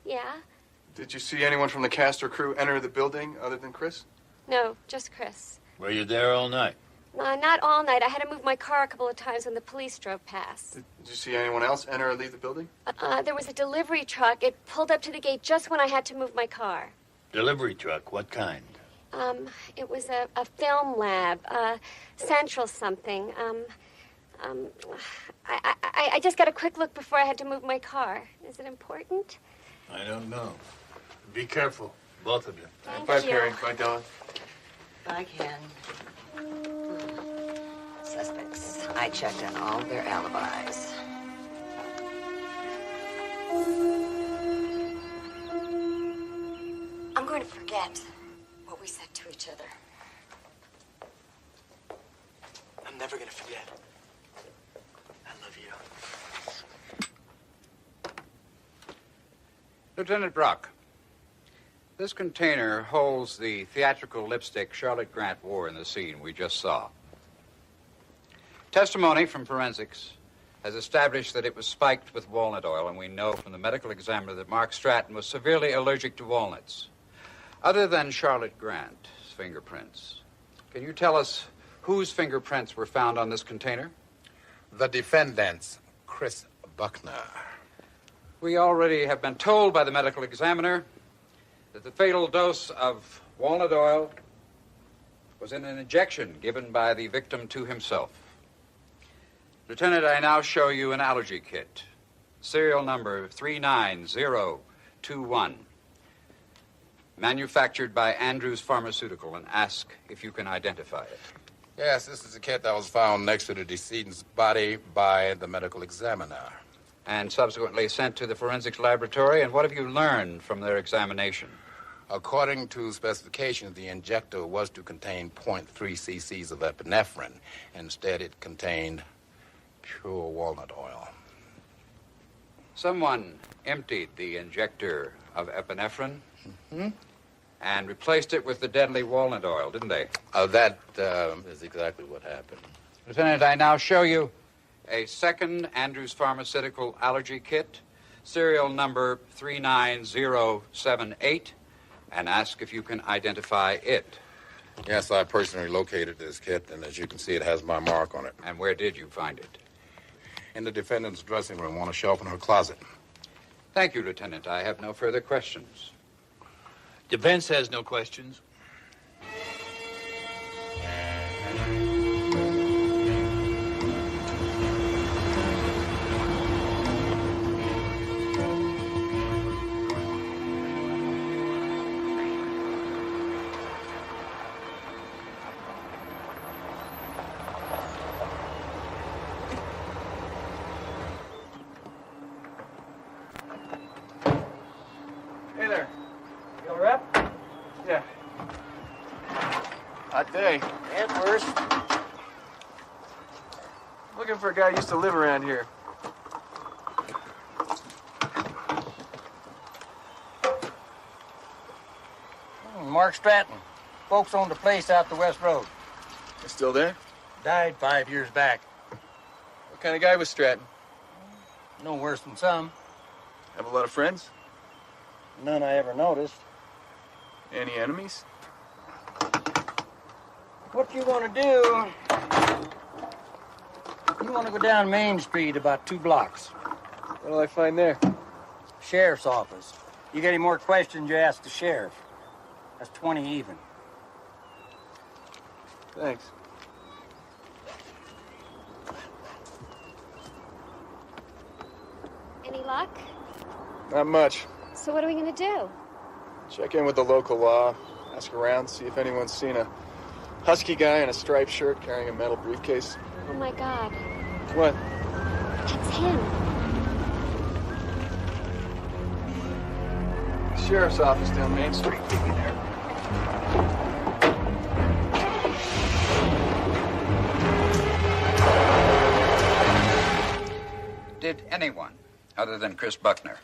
Yeah? Did you see anyone from the cast or crew enter the building other than Chris? No, just Chris. Were you there all night? Not all night. I had to move my car a couple of times when the police drove past. Did you see anyone else enter or leave the building? There was a delivery truck. It pulled up to the gate just when I had to move my car. Delivery truck, what kind? It was a film lab, Central something. I just got a quick look before I had to move my car. Is it important? I don't know. Be careful, both of you. Bye, Perry. Bye, Della. Bye, Ken. Suspects. I checked on all their alibis. I'm going to forget what we said to each other. I'm never gonna forget. I love you. Lieutenant Brock, this container holds the theatrical lipstick Charlotte Grant wore in the scene we just saw. Testimony from forensics has established that it was spiked with walnut oil, and we know from the medical examiner that Mark Stratton was severely allergic to walnuts. Other than Charlotte Grant's fingerprints, can you tell us whose fingerprints were found on this container? The defendant's, Chris Buckner. We already have been told by the medical examiner that the fatal dose of walnut oil was in an injection given by the victim to himself. Lieutenant, I now show you an allergy kit, serial number 39021, manufactured by Andrews Pharmaceutical, and ask if you can identify it. Yes, this is a kit that was found next to the decedent's body by the medical examiner. And subsequently sent to the forensics laboratory, and what have you learned from their examination? According to specifications, the injector was to contain 0.3 cc's of epinephrine. Instead, it contained pure walnut oil. Someone emptied the injector of epinephrine and replaced it with the deadly walnut oil, didn't they? That is exactly what happened. Lieutenant, I now show you a second Andrews Pharmaceutical allergy kit, serial number 39078, and ask if you can identify it. Yes, I personally located this kit, and as you can see, it has my mark on it. And where did you find it? In the defendant's dressing room on a shelf in her closet. Thank you, Lieutenant. I have no further questions. Defense has no questions. Hey there. You all right? Yeah. Hot day. And worse. Looking for a guy who used to live around here. Mark Stratton. Folks owned a place out the West Road. You still there? Died 5 years back. What kind of guy was Stratton? No worse than some. Have a lot of friends? None I ever noticed. Any enemies? What you want to do, you want to go down Main Street about 2 blocks. What'll I find there? Sheriff's office. You got any more questions, you ask the sheriff. That's 20 even. Thanks. luck? Not much. So what are we gonna do? Check in with the local law. Ask around, see if anyone's seen a husky guy in a striped shirt carrying a metal briefcase. Oh my God. What? That's him. Sheriff's office down Main Street. Meet me there. Did anyone, other than Chris Buckner,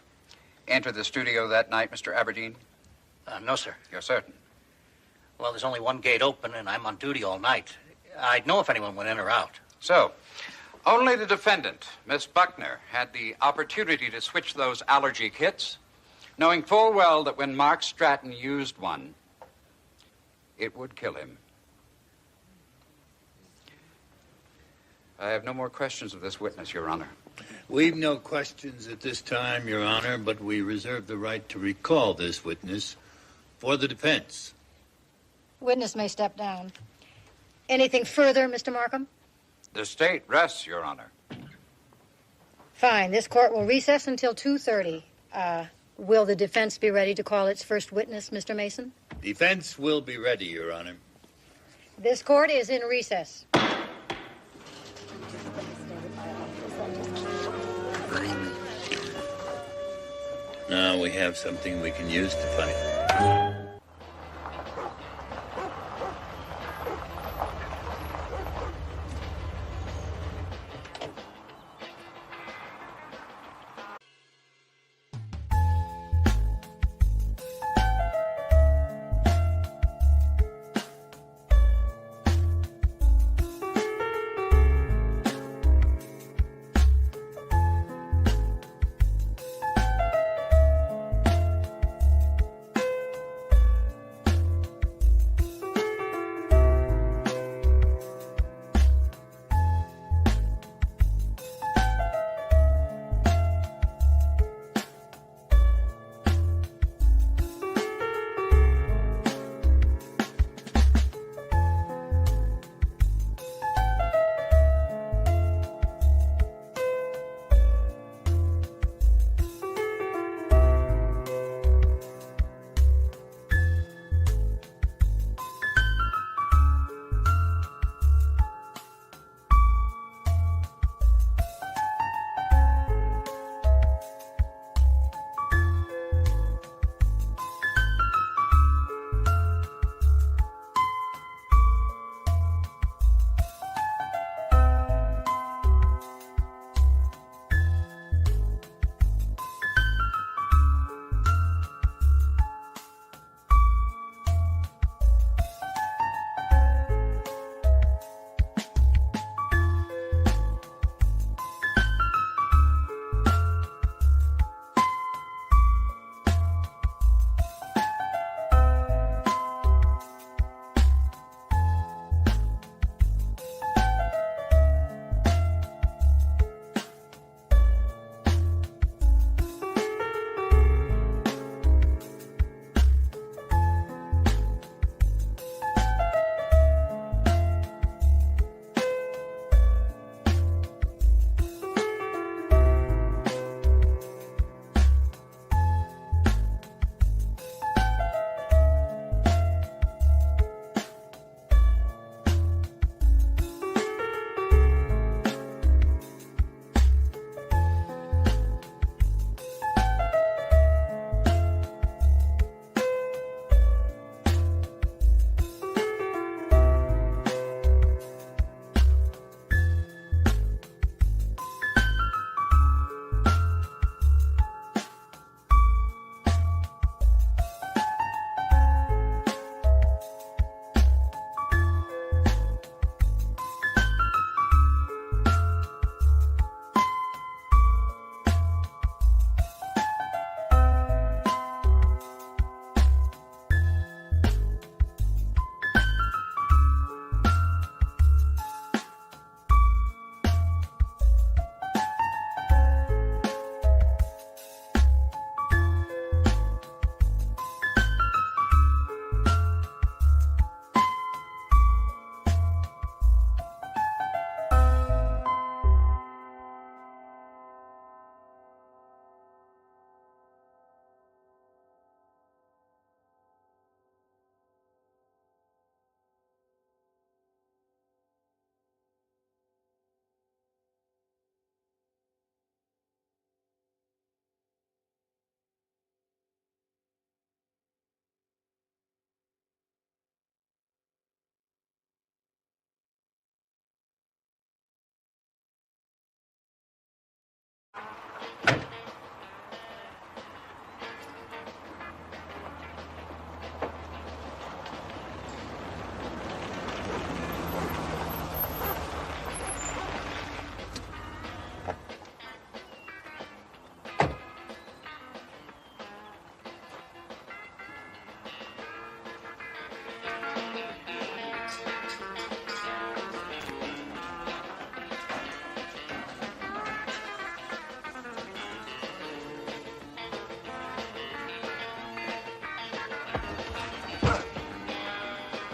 enter the studio that night, Mr. Aberdeen? No, sir. You're certain? Well, there's only one gate open, and I'm on duty all night. I'd know if anyone went in or out. So, only the defendant, Miss Buckner, had the opportunity to switch those allergy kits, knowing full well that when Mark Stratton used one, it would kill him. I have no more questions of this witness, Your Honor. We've no questions at this time, Your Honor, but we reserve the right to recall this witness for the defense. Witness may step down. Anything further, Mr. Markham? The state rests, Your Honor. Fine. This court will recess until 2:30. Will the defense be ready to call its first witness, Mr. Mason? Defense will be ready, Your Honor. This court is in recess. Now we have something we can use to fight.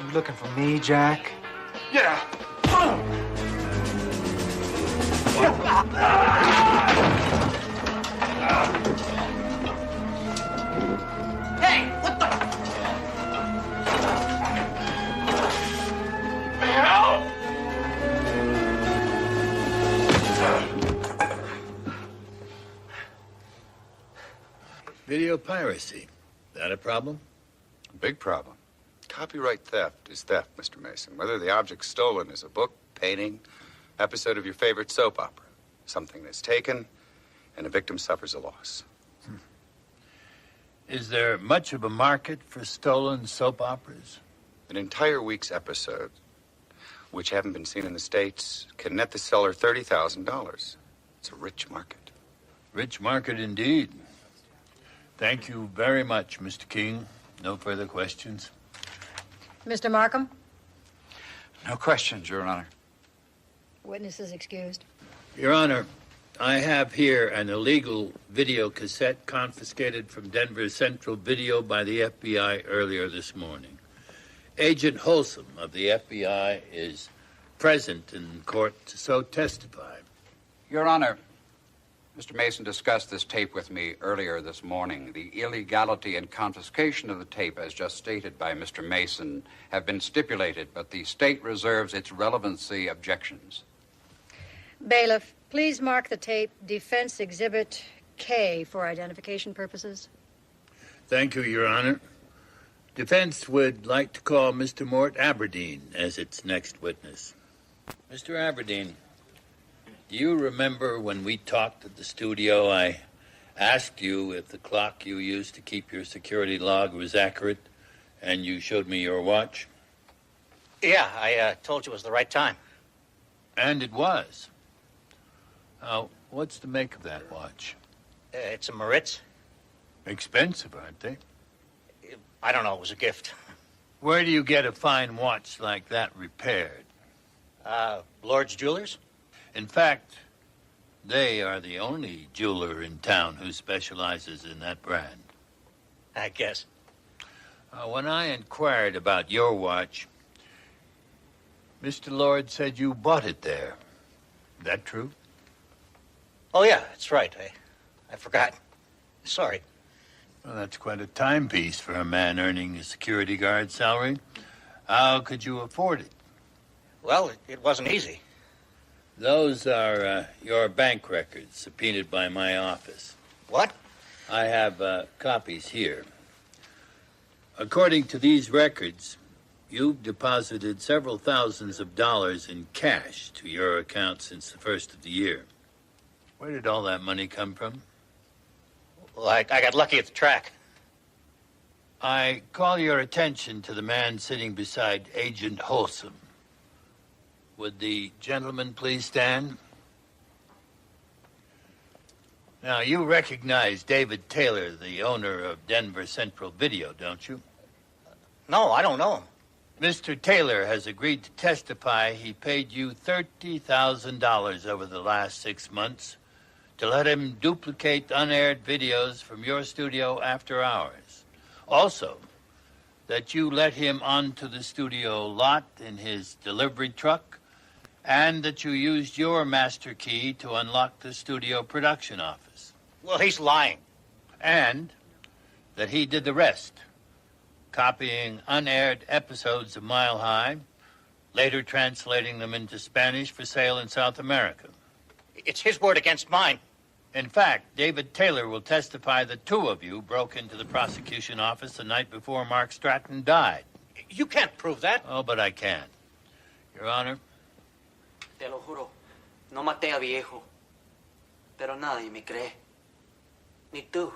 You looking for me, Jack? Yeah. Hey, what the? Help! Video piracy. That a problem? A big problem. Copyright theft is theft, Mr. Mason. Whether the object stolen is a book, painting, episode of your favorite soap opera. Something that's taken, and a victim suffers a loss. Is there much of a market for stolen soap operas? An entire week's episode, which haven't been seen in the States, can net the seller $30,000. It's a rich market. Rich market indeed. Thank you very much, Mr. King. No further questions. Mr. Markham? No questions, Your Honor. Witness is excused. Your Honor, I have here an illegal video cassette confiscated from Denver Central Video by the FBI earlier this morning. Agent Wholesome of the FBI is present in court to so testify. Your Honor, Mr. Mason discussed this tape with me earlier this morning. The illegality and confiscation of the tape, as just stated by Mr. Mason, have been stipulated, but the state reserves its relevancy objections. Bailiff, please mark the tape Defense Exhibit K for identification purposes. Thank you, Your Honor. Defense would like to call Mr. Mort Aberdeen as its next witness. Mr. Aberdeen, do you remember when we talked at the studio, I asked you if the clock you used to keep your security log was accurate, and you showed me your watch? Yeah, I told you it was the right time. And it was. Now, what's to make of that watch? It's a Maritz. Expensive, aren't they? I don't know, it was a gift. Where do you get a fine watch like that repaired? Lord's Jewelers? In fact, they are the only jeweler in town who specializes in that brand. I guess. When I inquired about your watch, Mr. Lord said you bought it there. That true? Oh, yeah, that's right. I forgot. Sorry. Well, that's quite a timepiece for a man earning a security guard salary. How could you afford it? Well, it wasn't easy. Those are your bank records subpoenaed by my office. What? I have copies here. According to these records, you've deposited several thousands of dollars in cash to your account since the first of the year. Where did all that money come from? Well, I got lucky at the track. I call your attention to the man sitting beside Agent Wholesome. Would the gentleman please stand? Now, you recognize David Taylor, the owner of Denver Central Video, don't you? No, I don't know him. Mr. Taylor has agreed to testify he paid you $30,000 over the last 6 months to let him duplicate unaired videos from your studio after hours. Also, that you let him onto the studio lot in his delivery truck, and that you used your master key to unlock the studio production office. Well, he's lying. And that he did the rest, copying unaired episodes of Mile High, later translating them into Spanish for sale in South America. It's his word against mine. In fact, David Taylor will testify that two of you broke into the prosecution office the night before Mark Stratton died. You can't prove that. Oh, but I can. Your Honor. Te lo juro, no maté a viejo. Pero nadie me cree. Ni tú.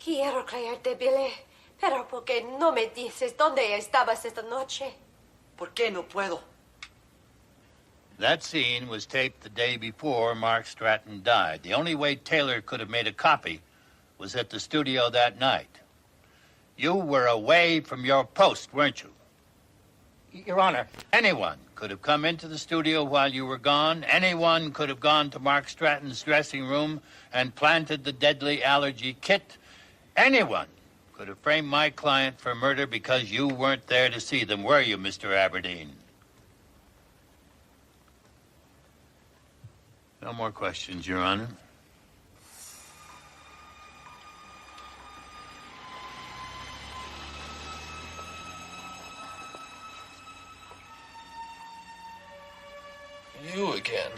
Quiero creerte, Billy, pero ¿por qué no me dices dónde estabas esta noche? ¿Por qué no puedo? That scene was taped the day before Mark Stratton died. The only way Taylor could have made a copy was at the studio that night. You were away from your post, weren't you? Your Honor. Anyone could have come into the studio while you were gone. Anyone could have gone to Mark Stratton's dressing room and planted the deadly allergy kit. Anyone could have framed my client for murder because you weren't there to see them, were you, Mr. Aberdeen? No more questions, Your Honor. You again.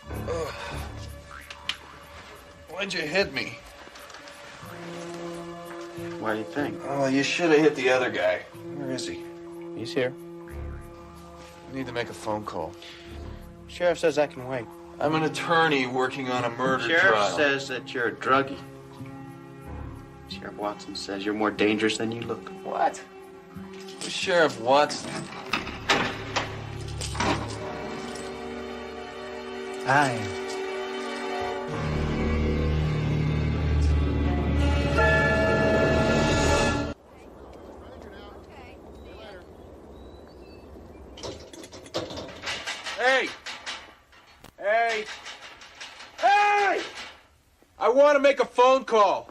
Ugh. Why'd you hit me? What do you think? Oh, you should have hit the other guy. Where is he? He's here. I need to make a phone call. Sheriff says I can wait. I'm an attorney working on a murder Sheriff trial. says that you're a druggie. Sheriff Watson says you're more dangerous than you look. What? Who's Sheriff Watson? I am. Hey! Hey! Hey! I want to make a phone call.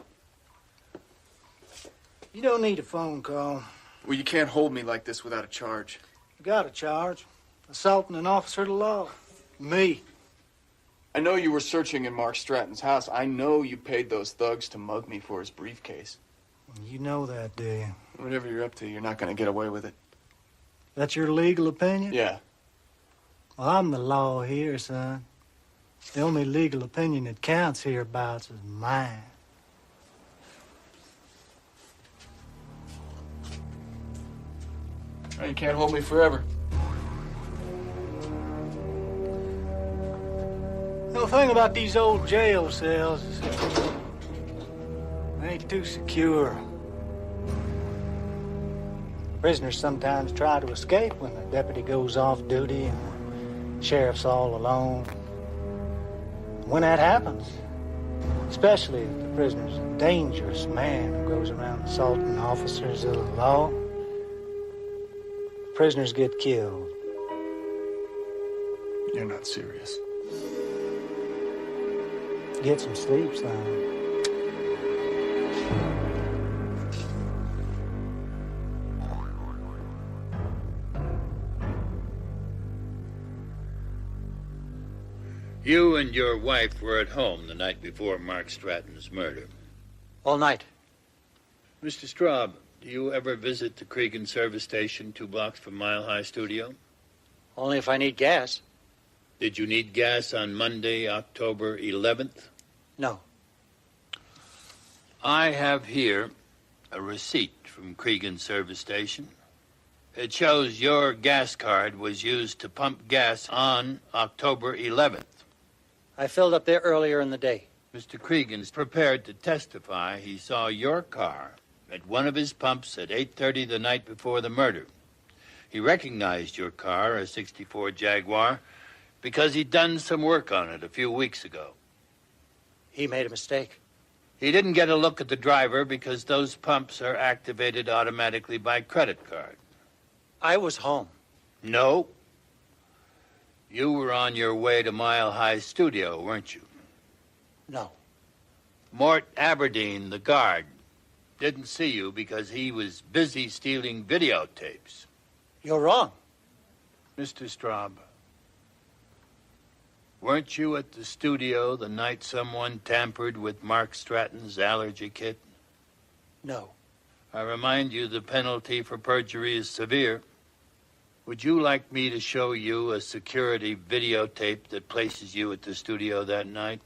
You don't need a phone call. Well, you can't hold me like this without a charge. You got a charge. Assaulting an officer of the law. Me. I know you were searching in Mark Stratton's house. I know you paid those thugs to mug me for his briefcase. You know that, do you? Whatever you're up to, you're not going to get away with it. That's your legal opinion? Yeah. Well, I'm the law here, son. The only legal opinion that counts hereabouts is mine. You can't hold me forever. The thing about these old jail cells is they ain't too secure. Prisoners sometimes try to escape when the deputy goes off duty and the sheriff's all alone. When that happens, especially if the prisoner's a dangerous man who goes around assaulting officers of the law, prisoners get killed. You're not serious. Get some sleep, son. You and your wife were at home the night before Mark Stratton's murder. All night. Mr. Straub, do you ever visit the Cregan service station 2 blocks from Mile High Studio? Only if I need gas. Did you need gas on Monday, October 11th? No. I have here a receipt from Cregan service station. It shows your gas card was used to pump gas on October 11th. I filled up there earlier in the day. Mr. Cregan's prepared to testify he saw your car at one of his pumps at 8:30 the night before the murder. He recognized your car, a '64 Jaguar, because he'd done some work on it a few weeks ago. He made a mistake. He didn't get a look at the driver because those pumps are activated automatically by credit card. I was home. No. You were on your way to Mile High Studio, weren't you? No. Mort Aberdeen, the guard, didn't see you because he was busy stealing videotapes. You're wrong. Mr. Straub, weren't you at the studio the night someone tampered with Mark Stratton's allergy kit? No. I remind you the penalty for perjury is severe. Would you like me to show you a security videotape that places you at the studio that night?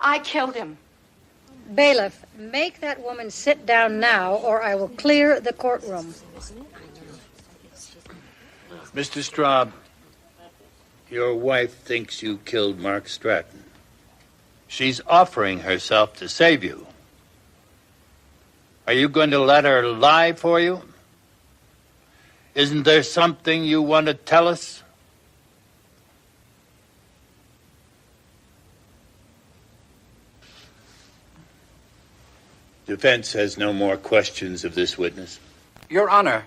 I killed him. Bailiff, make that woman sit down now, or I will clear the courtroom. Mr. Straub, your wife thinks you killed Mark Stratton. She's offering herself to save you. Are you going to let her lie for you? Isn't there something you want to tell us? Defense has no more questions of this witness. Your Honor,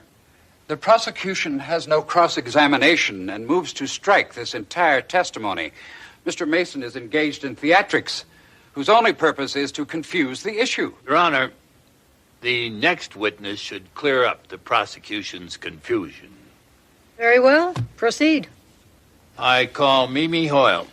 the prosecution has no cross-examination and moves to strike this entire testimony. Mr. Mason is engaged in theatrics, whose only purpose is to confuse the issue. Your Honor, the next witness should clear up the prosecution's confusion. Very well. Proceed. I call Mimi Hoyle.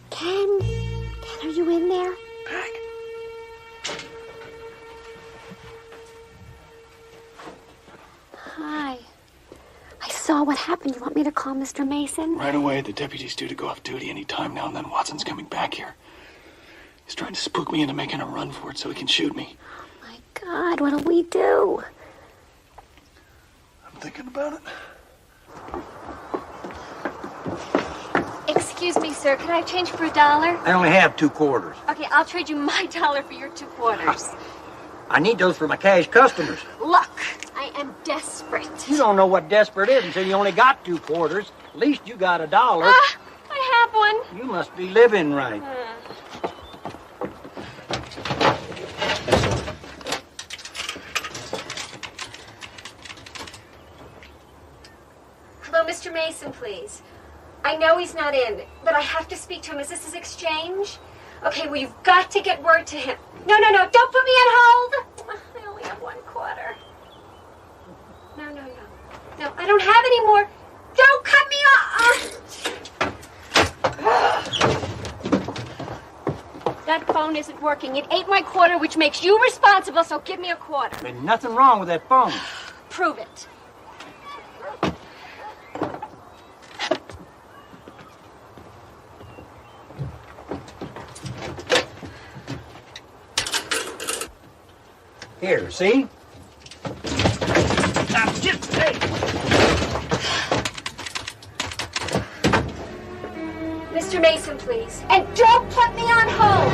Ken, are you in there? Hi. I saw what happened. You want me to call Mr. Mason? Right away. The deputy's due to go off duty any time now, and then Watson's coming back here. He's trying to spook me into making a run for it so he can shoot me. God, what'll we do? I'm thinking about it. Excuse me, sir. Can I have change for $1? I only have 2 quarters. Okay, I'll trade you my $1 for your 2 quarters. I need those for my cash customers. Look, I am desperate. You don't know what desperate is until you only got 2 quarters. At least you got $1. I have one. You must be living right. Hello, Mr. Mason, please. I know he's not in, but I have to speak to him. Is this his exchange? Okay, well, you've got to get word to him. No, don't put me on hold. I only have 1 quarter. No, I don't have any more. Don't cut me off. That phone isn't working. It ate my quarter, which makes you responsible, so give me a quarter. There's nothing wrong with that phone. Prove it. Here, see? Now, just hey. Mr. Mason, please. And don't put me on hold.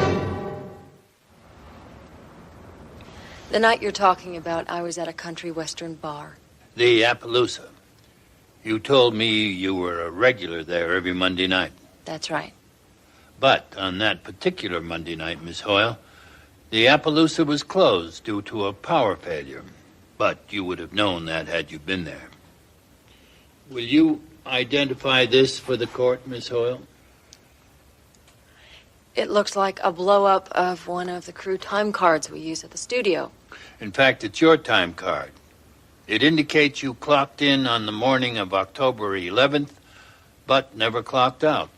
The night you're talking about, I was at a country western bar. The Appaloosa. You told me you were a regular there every Monday night. That's right. But on that particular Monday night, Miss Hoyle, the Appaloosa was closed due to a power failure. But you would have known that had you been there. Will you identify this for the court, Miss Hoyle? It looks like a blow-up of one of the crew time cards we use at the studio. In fact, it's your time card. It indicates you clocked in on the morning of October 11th, but never clocked out.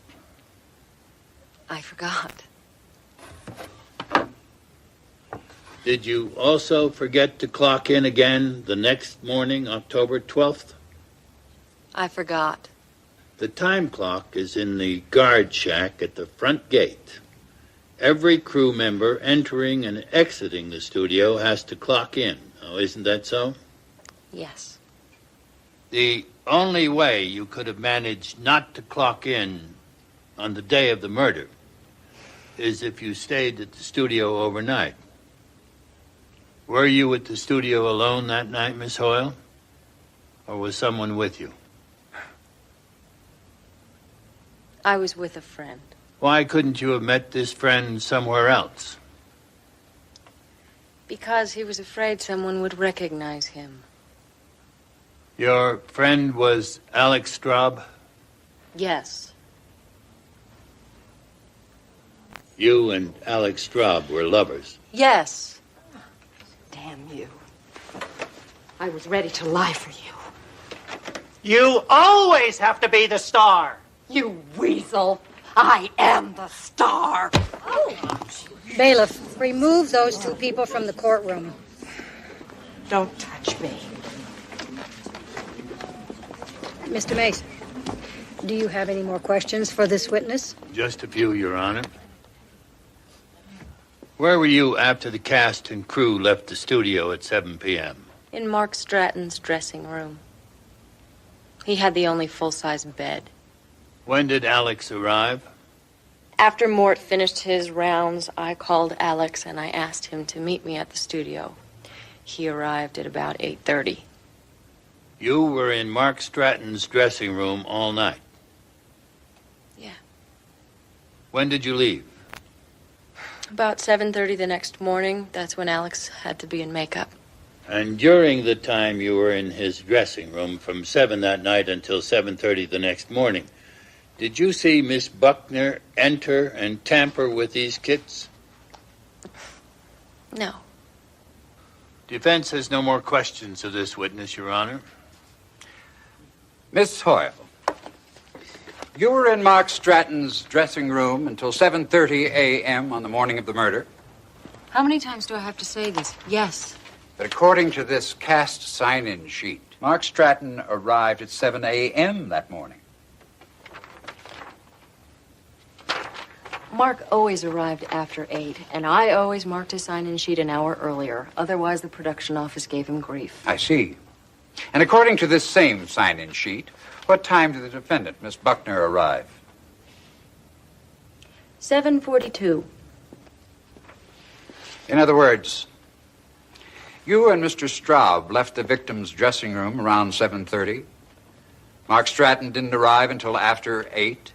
I forgot. Did you also forget to clock in again the next morning, October 12th? I forgot. The time clock is in the guard shack at the front gate. Every crew member entering and exiting the studio has to clock in. Oh, isn't that so? Yes. The only way you could have managed not to clock in on the day of the murder is if you stayed at the studio overnight. Were you at the studio alone that night, Miss Hoyle? Or was someone with you? I was with a friend. Why couldn't you have met this friend somewhere else? Because he was afraid someone would recognize him. Your friend was Alex Straub? Yes. You and Alex Straub were lovers? Yes. Damn you. I was ready to lie for you. You always have to be the star. You weasel. I am the star. Bailiff, remove those two people from the courtroom. Don't touch me. Mr. Mason, do you have any more questions for this witness? Just a few, Your Honor. Where were you after the cast and crew left the studio at 7 p.m.? In Mark Stratton's dressing room. He had the only full-size bed. When did Alex arrive? After Mort finished his rounds, I called Alex and I asked him to meet me at the studio. He arrived at about 8:30. You were in Mark Stratton's dressing room all night? Yeah. When did you leave? About 7:30 the next morning. That's when Alex had to be in makeup. And during the time you were in his dressing room from 7 that night until 7:30 the next morning, did you see Miss Buckner enter and tamper with these kits? No. Defense has no more questions of this witness, Your Honor. Miss Hoyle, you were in Mark Stratton's dressing room until 7:30 a.m. on the morning of the murder. How many times do I have to say this? Yes. But according to this cast sign-in sheet, Mark Stratton arrived at 7 a.m. that morning. Mark always arrived after 8, and I always marked his sign-in sheet an hour earlier. Otherwise, the production office gave him grief. I see. And according to this same sign-in sheet, what time did the defendant, Miss Buckner, arrive? 7:42. In other words, you and Mr. Straub left the victim's dressing room around 7:30. Mark Stratton didn't arrive until after 8.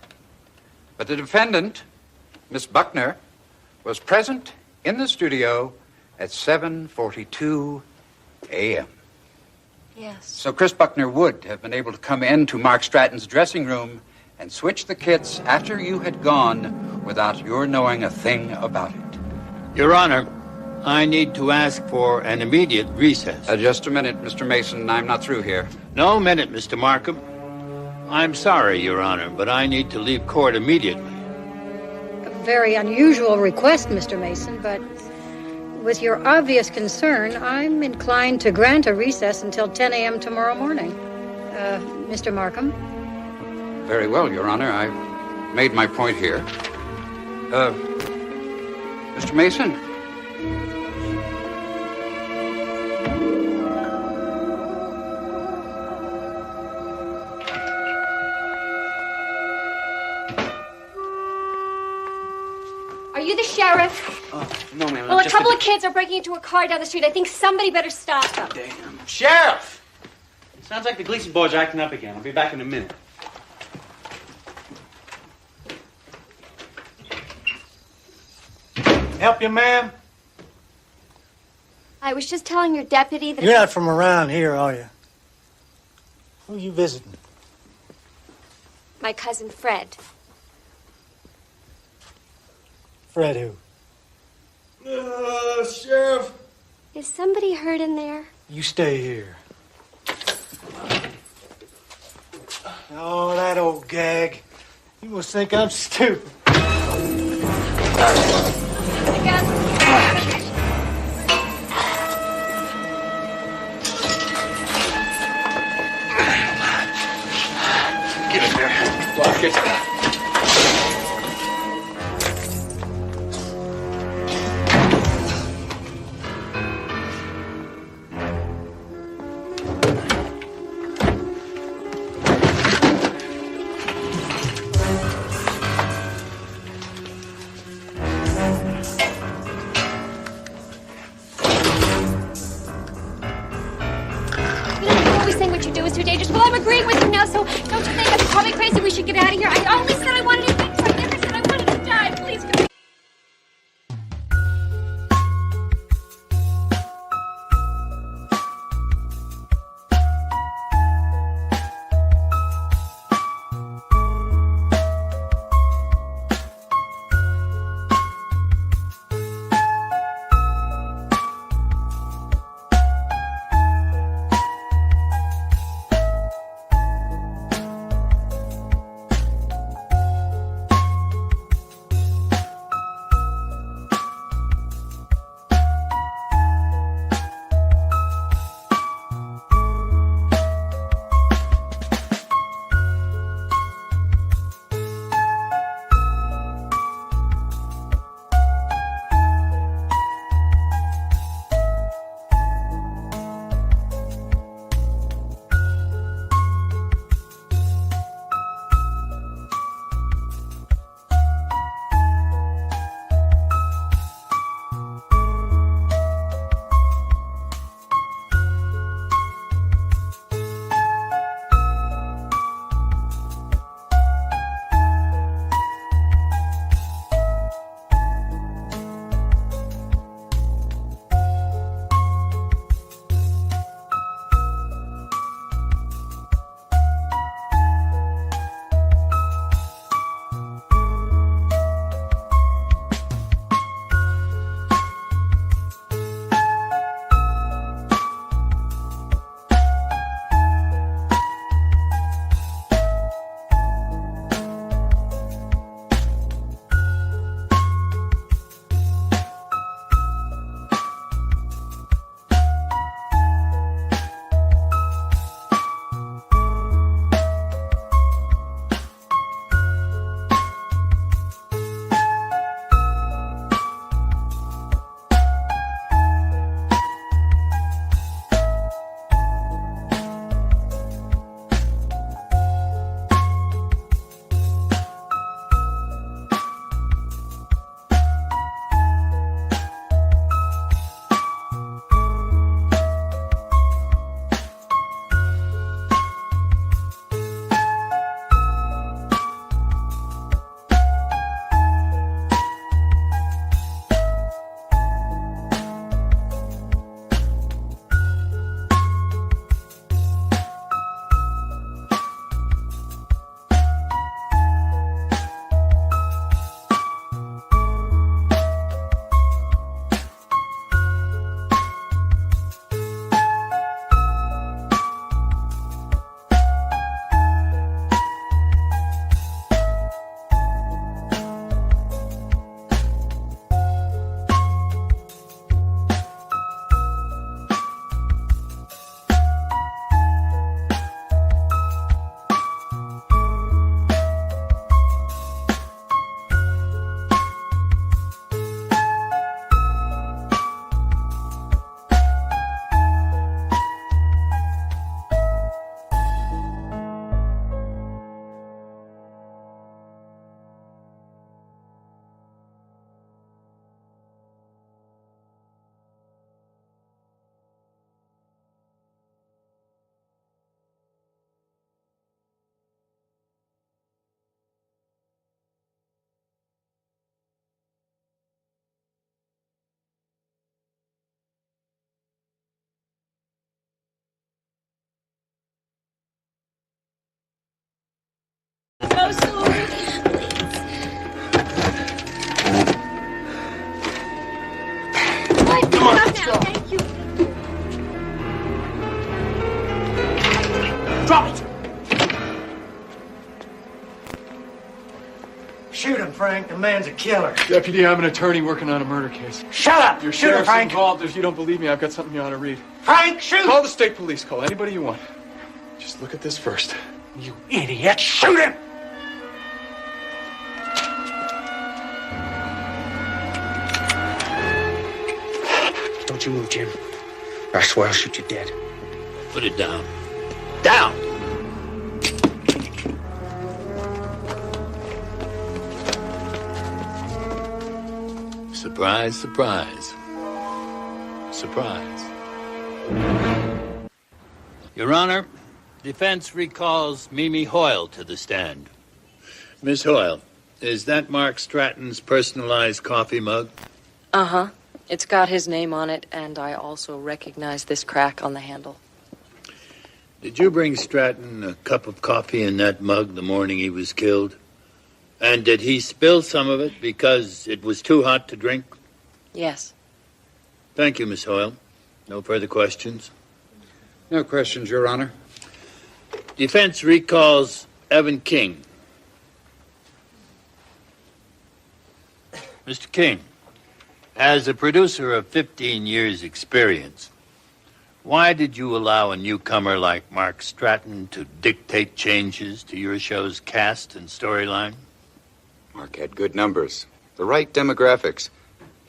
But the defendant, Miss Buckner, was present in the studio at 7:42 a.m. Yes. So Chris Buckner would have been able to come into Mark Stratton's dressing room and switch the kits after you had gone without your knowing a thing about it. Your Honor, I need to ask for an immediate recess. Just a minute, Mr. Mason. I'm not through here. No minute, Mr. Markham. I'm sorry, Your Honor, but I need to leave court immediately. A very unusual request, Mr. Mason, but with your obvious concern, I'm inclined to grant a recess until 10 a.m. tomorrow morning. Mr. Markham? Very well, Your Honor. I've made my point here. Mr. Mason? Are you the sheriff? No, ma'am. Well, a couple of kids are breaking into a car down the street. I think somebody better stop them. Damn. Sheriff! Sounds like the Gleason boys are acting up again. I'll be back in a minute. Help you, ma'am? I was just telling your deputy that... You're not from around here, are you? Who you visiting? My cousin Fred. Fred who? Sheriff. Is somebody hurt in there? You stay here. Oh, that old gag. You must think I'm stupid. Get in there. Lock it. So don't you think that's probably crazy? We should get out of here. I only said I wanted to think so. I never said I wanted to die. Please come. shoot him, Frank. The man's a killer. Deputy, I'm an attorney working on a murder case. Shut up! Your Shoot him, sheriff's Frank. involved. If you don't believe me, I've got something you ought to read. Frank, shoot! Call the state police. Call anybody you want. Just look at this first. You idiot! Shoot him! Don't you move, Jim. Or I swear I'll shoot you dead. Put it down. Down! Surprise, surprise. Surprise. Your Honor, defense recalls Mimi Hoyle to the stand. Miss Hoyle, is that Mark Stratton's personalized coffee mug? Uh-huh. It's got his name on it, and I also recognize this crack on the handle. Did you bring Stratton a cup of coffee in that mug the morning he was killed? And did he spill some of it because it was too hot to drink? Yes. Thank you, Miss Hoyle. No further questions? No questions, Your Honor. Defense recalls Evan King. Mr. King, as a producer of 15 years' experience, why did you allow a newcomer like Mark Stratton to dictate changes to your show's cast and storyline? Mark had good numbers, the right demographics.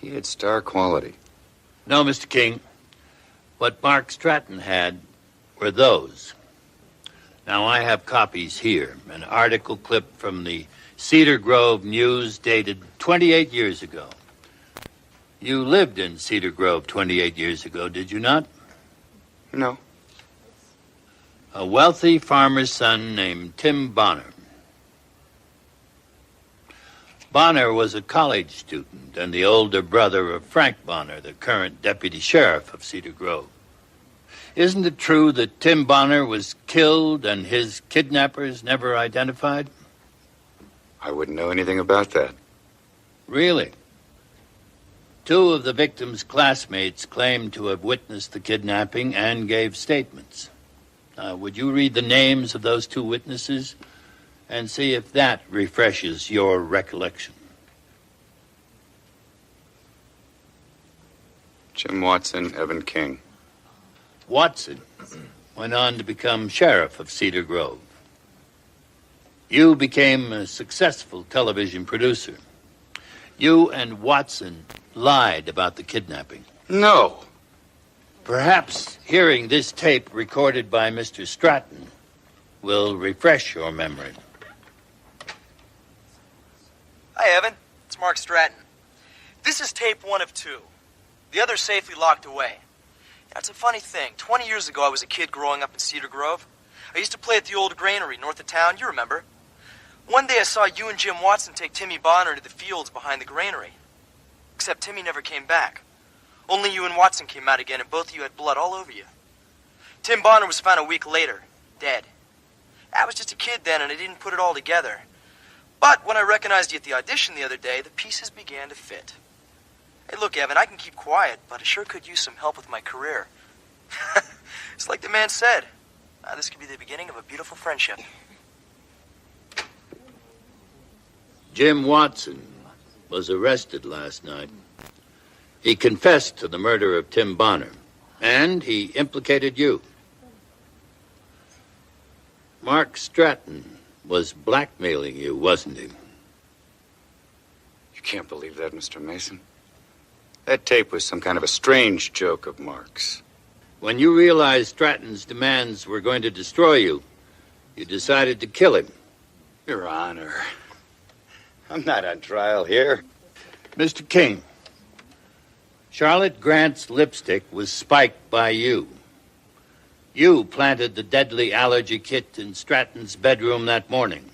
He had star quality. No, Mr. King. What Mark Stratton had were those. Now, I have copies here. An article clip from the Cedar Grove News dated 28 years ago. You lived in Cedar Grove 28 years ago, did you not? No. A wealthy farmer's son named Tim Bonner. Bonner was a college student and the older brother of Frank Bonner, the current deputy sheriff of Cedar Grove. Isn't it true that Tim Bonner was killed and his kidnappers never identified? I wouldn't know anything about that. Really? 2 of the victim's classmates claimed to have witnessed the kidnapping and gave statements. Would you read the names of those 2 witnesses and see if that refreshes your recollection? Jim Watson, Evan King. Watson went on to become sheriff of Cedar Grove. You became a successful television producer. You and Watson lied about the kidnapping. No. Perhaps hearing this tape recorded by Mr. Stratton will refresh your memory. Hi, Evan. It's Mark Stratton. This is tape 1 of 2. The other's safely locked away. Now, it's a funny thing. 20 years ago, I was a kid growing up in Cedar Grove. I used to play at the old granary north of town. You remember. One day I saw you and Jim Watson take Timmy Bonner to the fields behind the granary. Except Timmy never came back. Only you and Watson came out again, and both of you had blood all over you. Tim Bonner was found a week later, dead. I was just a kid then, and I didn't put it all together. But when I recognized you at the audition the other day, the pieces began to fit. Hey, look, Evan, I can keep quiet, but I sure could use some help with my career. It's like the man said. This could be the beginning of a beautiful friendship. Jim Watson was arrested last night. He confessed to the murder of Tim Bonner, and he implicated you. Mark Stratton was blackmailing you, wasn't he? You can't believe that, Mr. Mason. That tape was some kind of a strange joke of Mark's. When you realized Stratton's demands were going to destroy you, you decided to kill him. Your Honor, I'm not on trial here. Mr. King, Charlotte Grant's lipstick was spiked by you. You planted the deadly allergy kit in Stratton's bedroom that morning.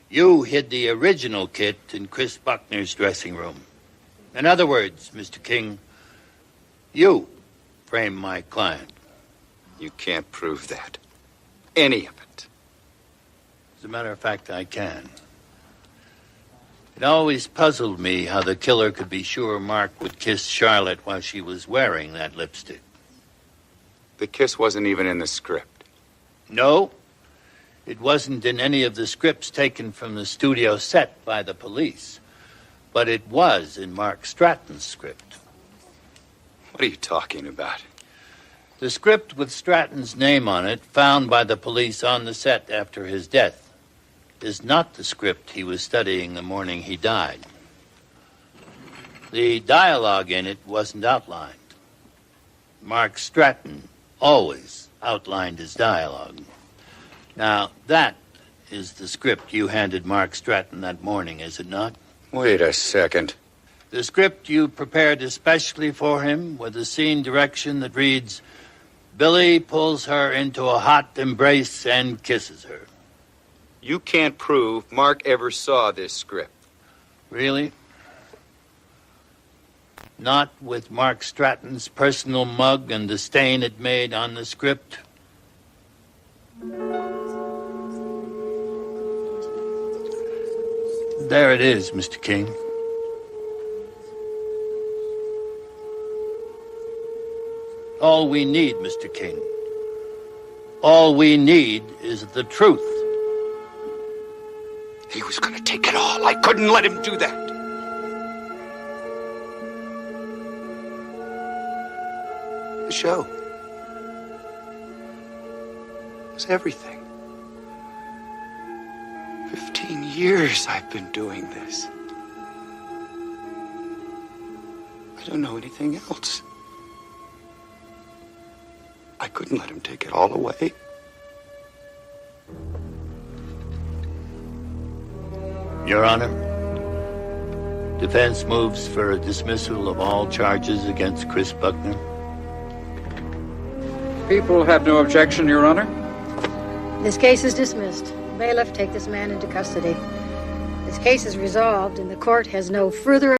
You hid the original kit in Chris Buckner's dressing room. In other words, Mr. King, you framed my client. You can't prove that. Any of it. As a matter of fact, I can. It always puzzled me how the killer could be sure Mark would kiss Charlotte while she was wearing that lipstick. The kiss wasn't even in the script. No. It wasn't in any of the scripts taken from the studio set by the police, but it was in Mark Stratton's script. What are you talking about? The script with Stratton's name on it, found by the police on the set after his death, is not the script he was studying the morning he died. The dialogue in it wasn't outlined. Mark Stratton always outlined his dialogue. Now, that is the script you handed Mark Stratton that morning, is it not? Wait a second. The script you prepared especially for him with a scene direction that reads, Billy pulls her into a hot embrace and kisses her. You can't prove Mark ever saw this script. Really? Not with Mark Stratton's personal mug and the stain it made on the script? There it is, Mr. King. All we need, Mr. King, all we need is the truth. He was going to take it all. I couldn't let him do that. The show was everything. 15 years I've been doing this. I don't know anything else. I couldn't let him take it all away. Your Honor, defense moves for a dismissal of all charges against Chris Buckner. People have no objection, Your Honor. This case is dismissed. Bailiff, take this man into custody. This case is resolved, and the court has no further